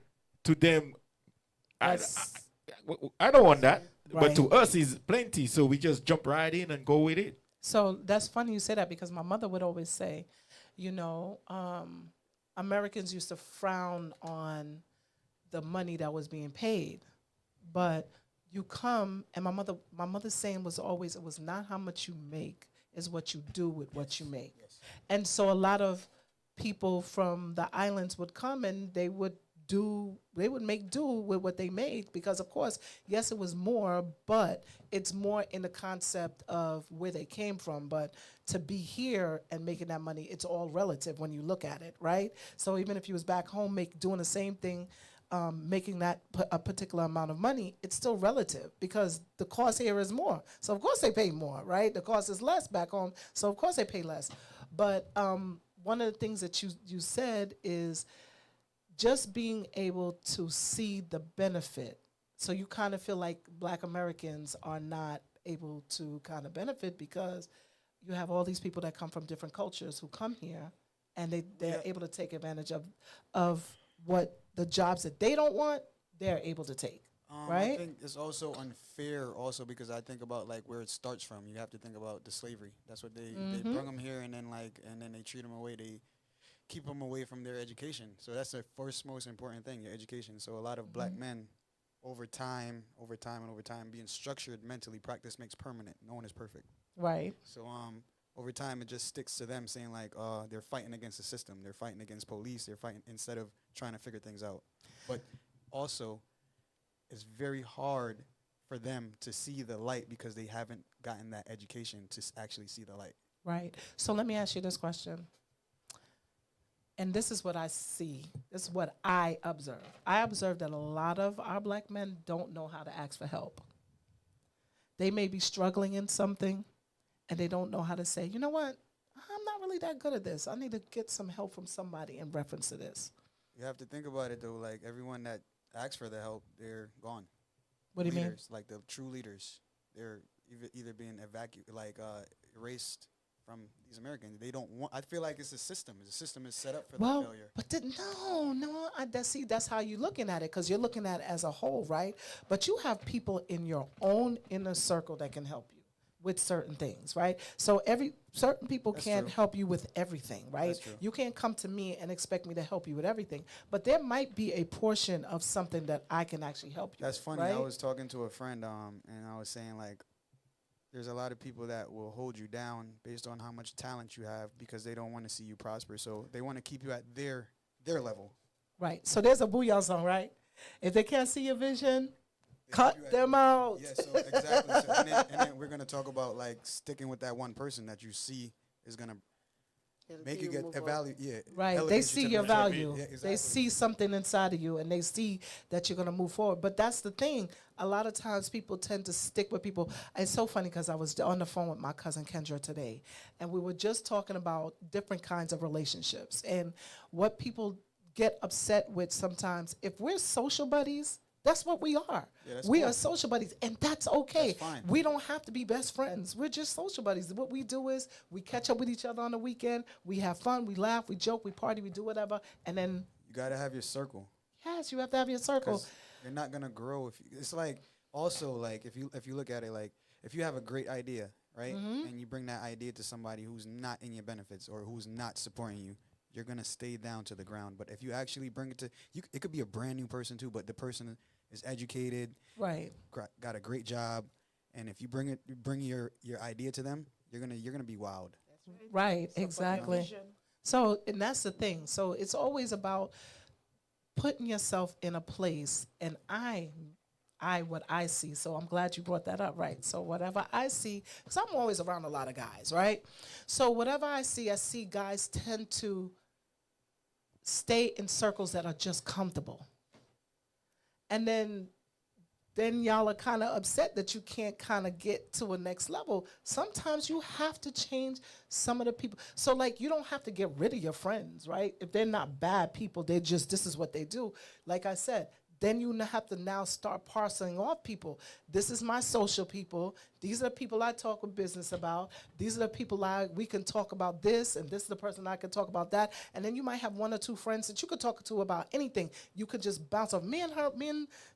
to them. I don't want that. But Right. to us is plenty. So we just jump right in and go with it. So that's funny you say that, because my mother would always say, you know, Americans used to frown on the money that was being paid, but you come, and my mother's saying was always, it was not how much you make, is what you do with what you make. And so a lot of people from the islands would come, and they would make do with what they made, because of course, yes, it was more, but it's more in the concept of where they came from. But to be here and making that money, it's all relative when you look at it, right? So even if you was back home doing the same thing, making that a particular amount of money, it's still relative, because the cost here is more. So of course they pay more, right? The cost is less back home, so of course they pay less. But one of the things that you said is just being able to see the benefit. So you kind of feel like Black Americans are not able to kind of benefit, because you have all these people that come from different cultures who come here, and they're able to take advantage of what the jobs that they don't want, they're able to take, right? I think it's also unfair also, because I think about like where it starts from. You have to think about the slavery. That's what they bring them here, and then they treat them away. They keep them away from their education. So that's the first most important thing, your education. So a lot of Black men, over time, being structured mentally, practice makes permanent. No one is perfect. Right. So over time, it just sticks to them saying like, they're fighting against the system. They're fighting against police. They're fighting instead of trying to figure things out. But also, it's very hard for them to see the light, because they haven't gotten that education to actually see the light. Right. So let me ask you this question. And this is what I see. This is what I observe. I observe that a lot of our Black men don't know how to ask for help. They may be struggling in something, and they don't know how to say, you know what, I'm not really that good at this. I need to get some help from somebody in reference to this. You have to think about it, though. Like, everyone that asks for the help, they're gone. What do you mean? Leaders, like the true leaders, they're either being erased from these Americans. They don't want. I feel like it's a system. The system is set up for the failure. But that's how you're looking at it, because you're looking at it as a whole, right? But you have people in your own inner circle that can help you with certain things, right? So certain people can't help you with everything, right? That's true. You can't come to me and expect me to help you with everything, but there might be a portion of something that I can actually help you. That's with, funny. Right? I was talking to a friend, and I was saying like, there's a lot of people that will hold you down based on how much talent you have, because they don't want to see you prosper. So they want to keep you at their level. Right. So there's a Booyah song, right? If they can't see your vision, cut them out. Yeah, so exactly. So, and then we're going to talk about like sticking with that one person that you see is going to make you get a value. Yeah, right. They see your value. Yeah, exactly. They see something inside of you, and they see that you're going to move forward. But that's the thing. A lot of times people tend to stick with people. It's so funny, because I was on the phone with my cousin Kendra today, and we were just talking about different kinds of relationships and what people get upset with sometimes. If we're social buddies, that's what we are. Yeah, we cool. are social buddies, and that's okay. That's fine. We don't have to be best friends. We're just social buddies. What we do is we catch up with each other on the weekend. We have fun. We laugh. We joke. We party. We do whatever. And then You got to have your circle. yes, you have to have your circle. 'Cause you're not gonna grow if it's like also like if you look at it like if you have a great idea, right, and you bring that idea to somebody who's not in your benefits or who's not supporting you, you're gonna stay down to the ground. But if you actually bring it to it could be a brand new person too, but the person is educated, right, got a great job, and if you bring your idea to them, you're gonna be wowed. Right, exactly. So, and that's the thing. So it's always about putting yourself in a place, and what I see. So I'm glad you brought that up, right? So whatever I see, because I'm always around a lot of guys, right? So whatever I see guys tend to stay in circles that are just comfortable. And then y'all are kind of upset that you can't kind of get to a next level. Sometimes you have to change some of the people. So like, you don't have to get rid of your friends, right? If they're not bad people, they're just, this is what they do. Like I said, then you have to now start parceling off people. This is my social people. These are the people I talk with business about. These are the people we can talk about this, and this is the person I can talk about that. And then you might have one or two friends that you could talk to about anything. You could just bounce off. Me and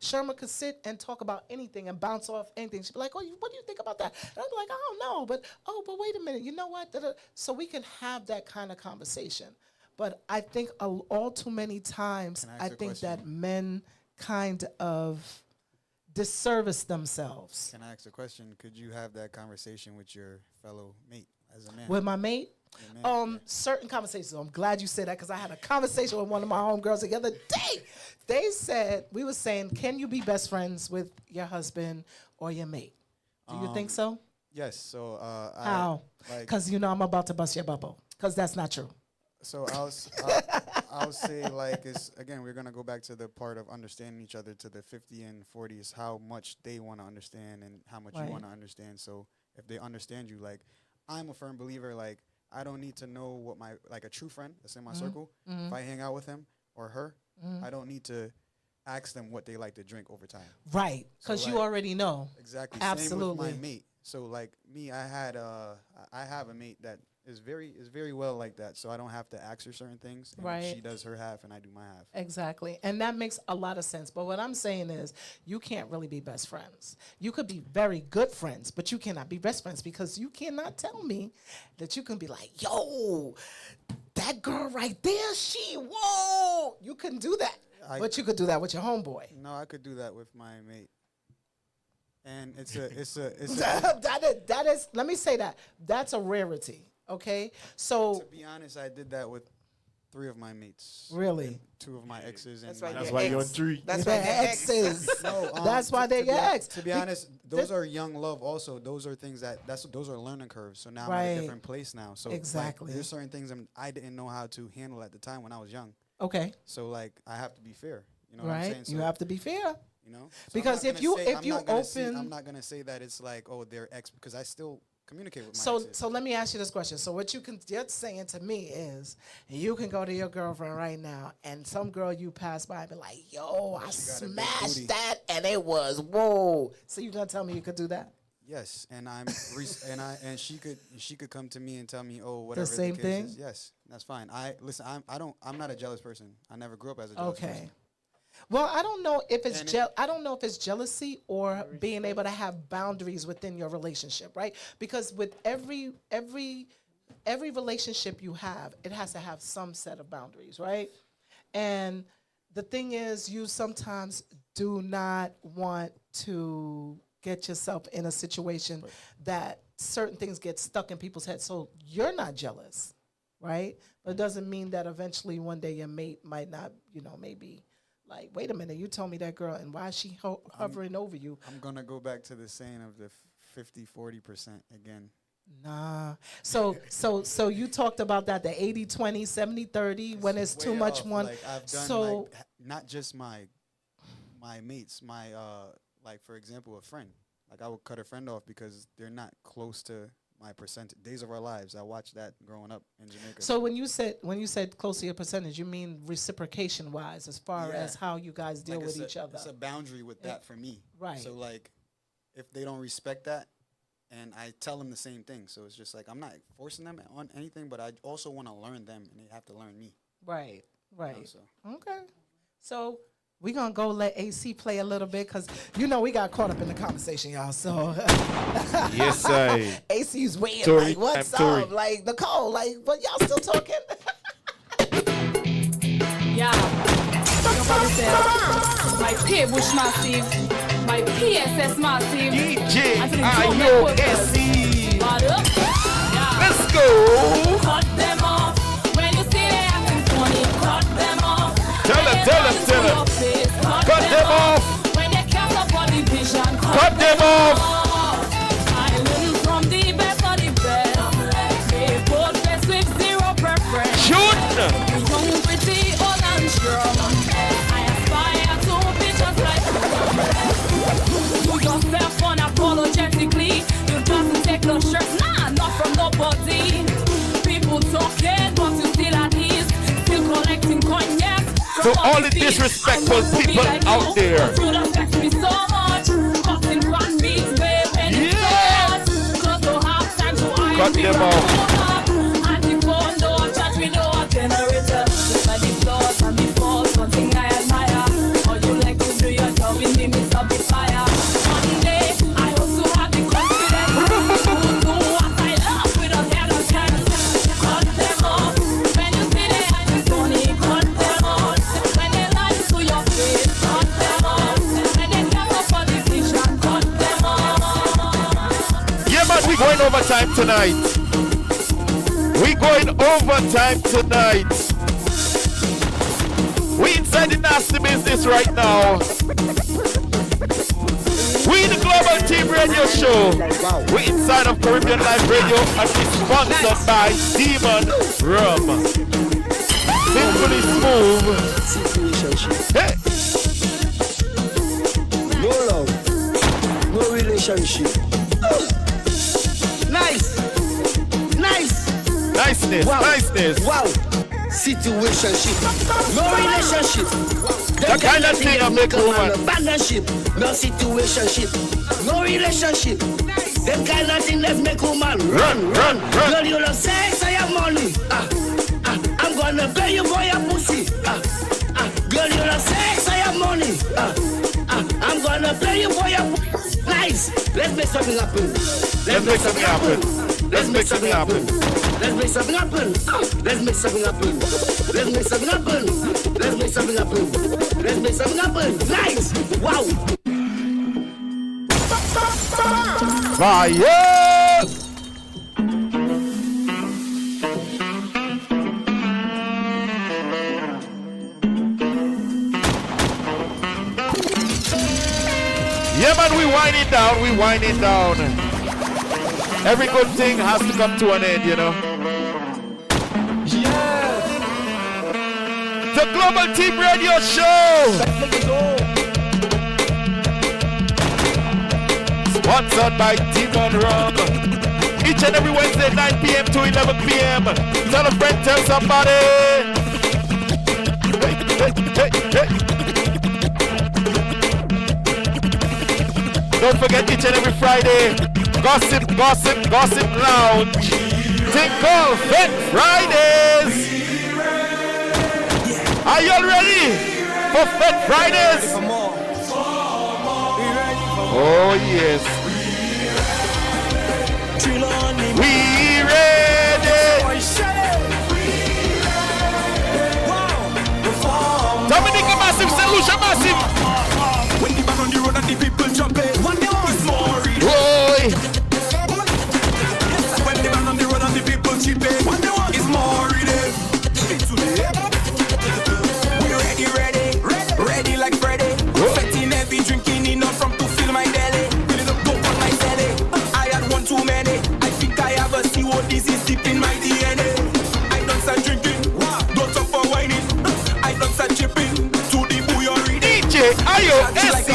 Sherma could sit and talk about anything and bounce off anything. She'd be like, oh, what do you think about that? And I'd be like, I don't know, but wait a minute. You know what? So we can have that kind of conversation. But I think all too many times, I think that men kind of disservice themselves. Can I ask a question? Could you have that conversation with your fellow mate as a man? With my mate? Certain conversations. I'm glad you said that because I had a conversation with one of my homegirls the other day. They said, we were saying, can you be best friends with your husband or your mate? Do you think so? Yes. So how? Because I'm about to bust your bubble. Because that's not true. So I'll say, like, it's, again, we're going to go back to the part of understanding each other to the 50 and 40 is how much they want to understand and how much you want to understand. So if they understand you, like, I'm a firm believer, like, I don't need to know what a true friend that's in my circle, if I hang out with him or her, I don't need to ask them what they like to drink over time. Right, because you already know. Exactly. Absolutely. Same with my mate. So, like, me, I have a mate that is very well like that, so I don't have to ask her certain things. And she does her half, and I do my half. Exactly, and that makes a lot of sense. But what I'm saying is, you can't really be best friends. You could be very good friends, but you cannot be best friends because you cannot tell me that you can be like, yo, that girl right there, whoa. You couldn't do that, but you could do that with your homeboy. No, I could do that with my mate. And it's a that is. Let me say that that's a rarity. Okay, so to be honest, I did that with 3 of my mates. Really? 2 of my exes. That's why you're 3. That's why they're exes. No, that's why they're your ex. To be honest, those are young love. Also, those are things those are learning curves. So now I'm at a different place now. So exactly, like, there's certain things I didn't know how to handle at the time when I was young. Okay. So like I have to be fair. You know what I'm saying? So, you have to be fair. You know, so because if you open, I'm not gonna say that it's like, oh, they're ex, because I still communicate with my exes. So let me ask you this question. So what you're saying to me is, you can go to your girlfriend right now, and some girl you pass by and be like, yo, I smashed that, and it was whoa. So you gonna tell me you could do that? Yes, and and she could come to me and tell me, oh, whatever the same case thing. Is, yes, that's fine. I'm not a jealous person. I never grew up as a jealous person. Well, I don't know if it's I don't know if it's jealousy or being able to have boundaries within your relationship, right? Because with every relationship you have, it has to have some set of boundaries, right? And the thing is, you sometimes do not want to get yourself in a situation that certain things get stuck in people's heads. So you're not jealous, right? But it doesn't mean that eventually one day your mate might not, maybe like, wait a minute, you told me that girl, and why is she hovering over you? I'm going to go back to the saying of the 50-40% again. Nah. So you talked about that, the 80-20, 70-30, when it's too much one. Like I've done not just my mates, like, for example, a friend. Like, I would cut a friend off because they're not close to my percentage. Days of Our Lives, I watched that growing up in Jamaica. So when you said close to your percentage, you mean reciprocation wise, as far as how you guys deal with each other. It's a boundary with that for me. Right. So like, if they don't respect that, and I tell them the same thing, so it's just like, I'm not forcing them on anything, but I also want to learn them, and they have to learn me. Right. Right. Okay. So we're going to go let AC play a little bit because, we got caught up in the conversation, y'all. So, yes, I. AC's waiting, like, what's up? Like, Nicole, like, but y'all still talking? Yeah. My P-Bush massive. My PSS massive. DJ IOSC. Let's go. Cut them off. When you see they acting funny, cut them off. Tell them. Cut them off. When they can't afford the vision, cut them off. I learn from the best of the best. They both face with zero preference. Shoot. Young, pretty, all the disrespectful people out there. Cut them out. We going overtime tonight. We going overtime tonight. We inside the nasty business right now. We the Global Team Radio Show. We inside of Caribbean Live Radio and it's sponsored by Demon Rum. Simply smooth. Hey. No love, no relationship. Niceness, wow. Niceness. Wow. Situationship. No relationship. The kind of thing I make a woman. Partnership. No situationship. No relationship. The kind of thing that make a woman run. Girl, you love sex, I have money. I'm gonna pay you for your pussy. Girl, you love sex, I have money. I'm gonna pay you for your pussy. Nice. Let's make something happen. Let's make something happen. Let's make something happen. Let's make something happen. Let's make something happen. Let's make something happen. Let's make something happen. Let's make something happen. Nice. Wow. Fire! Yeah, man, we wind it down. Every good thing has to come to an end, you know. Yeah. The Global Team Radio Show. Sponsored by Demon Rum. Each and every Wednesday, 9 p.m. to 11 p.m. Tell a friend, tell somebody. Hey. Don't forget each and every Friday. Gossip Lounge. Thing called Fed Fridays. Are you all ready for Fed Fridays? Oh yes. We ready. Dominica Massive, St. Lucia Massive. When the band on the road and the people jumping, one day is more real. When the band on the road and the people chipping, one day is more real. We ready like Freddy. Fetting heavy, drinking enough from to fill my belly. Fill it up, dope on my belly. I had one too many. I think I have a CO disease deep in my DNA. I don't start drinking, don't talk for whining. I don't start chipping to the bouillerie. DJ IOSC.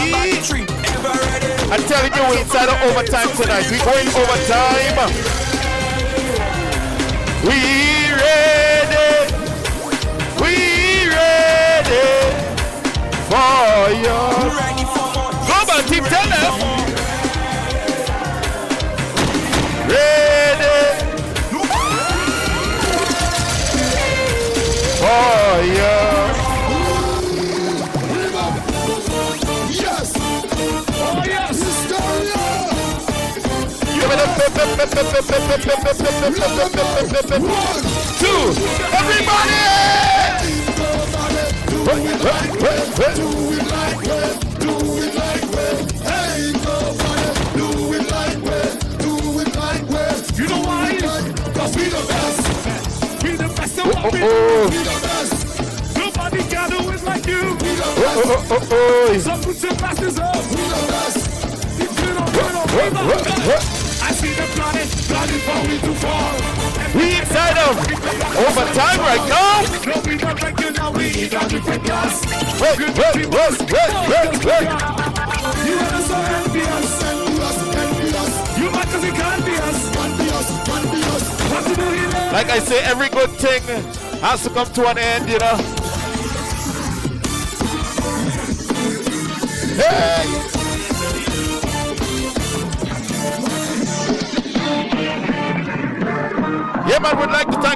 I'm telling you, we're inside of overtime tonight. We're going overtime. We ready for you. Global Team, tell them. Ready for you. Yes. Oh yes. Two. Everybody. Do it like well. Hey, nobody. Do it like well. You know why? Cause we the best. We the best of what we do. We the best. Nobody can do it like you. We the best. So put your glasses up. We the best. If you don't, we the best. I see the planet for me to fall. We inside of overtime right now. No, we don't break you now. We got different class. Wait. You are so envious. You mad cause you can't be us. What to do here? Like I say, every good thing has to come to an end, you know.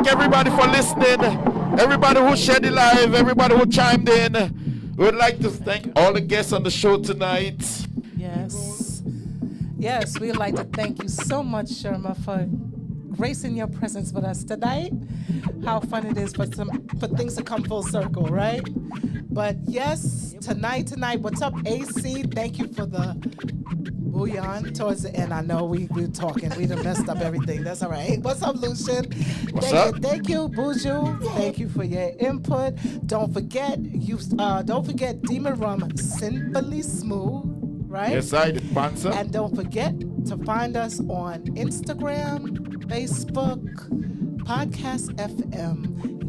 everybody for listening. Everybody who shared the live, everybody who chimed in. We would like to thank all the guests on the show tonight. Yes. Yes, we'd like to thank you so much, Sherma, for gracing your presence with us tonight. How fun it is for things to come full circle, right? But yes, tonight, what's up, AC? Thank you for the bouillon towards the end. I know we're talking. We done messed up everything. That's all right. What's up, Lucian? Thank you, Buju. Thank you for your input. Don't forget Demon Rum, Simply Smooth. Right? Yes, I did, sponsor. And don't forget to find us on Instagram, Facebook, Podcast FM,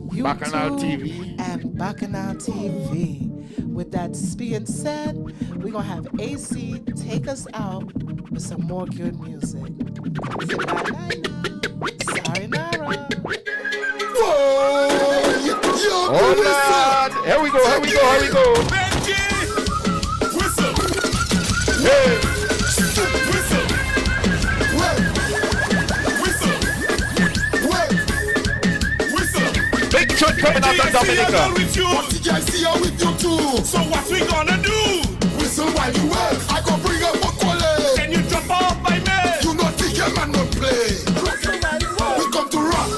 YouTube, Bacchanal TV. and Bacchanal TV. With that being said, we're going to have AC take us out with some more good music. Say bye-bye now. Sayonara. Oh, Lord. Here we go. Benji! Whistle! Hey! Whistle! Whistle! Big shot coming out of Dominica. What did I see you with you too? So what we gonna do? Whistle while you work. I go bring up a quality. Can you drop off by me? You not think a man not play. We come to rock.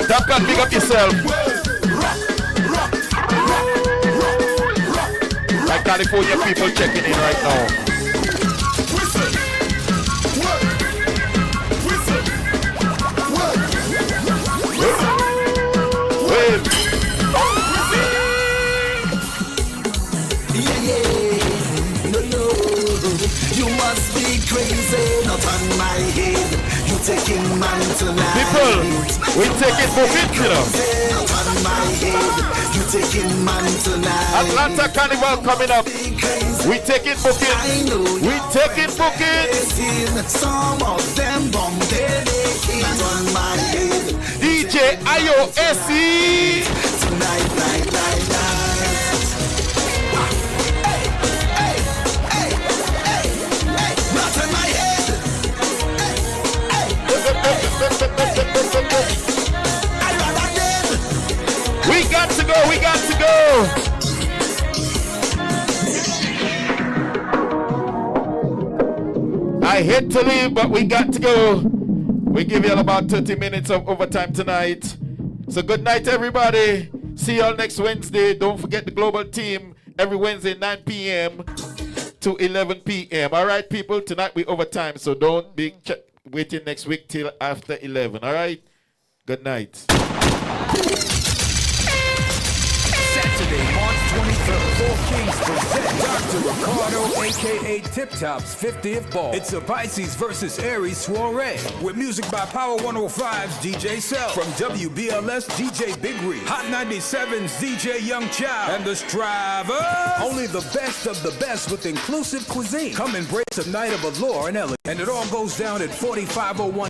Tap and big up yourself. Like California people checking in right now. No. You must be crazy, not on my head. You taking man tonight. People, we taking bookings, you know. Not on my head. You taking man tonight. Atlanta Carnival coming up. We taking bookings. We taking bookings. Some of them bomb their not on my head. DJ IOSC. Tonight. Not on my head. I'd rather dead. We got to go. I hate to leave, but we got to go. We give you about 30 minutes of overtime tonight. So good night, everybody. See y'all next Wednesday. Don't forget the global team every Wednesday, 9 p.m. to 11 p.m. All right, people. Tonight we overtime, so don't be waiting next week till after 11. All right. Good night. Saturday, March 23rd, Four Kings present Dr. Ricardo, a.k.a. Tip Top's 50th ball. It's a Pisces versus Aries soiree with music by Power 105's DJ Cell. From WBLS, DJ Big Reed, Hot 97's DJ Young Child, and the Striver. Only the best of the best with inclusive cuisine. Come embrace a night of allure and elegance. And it all goes down at 4501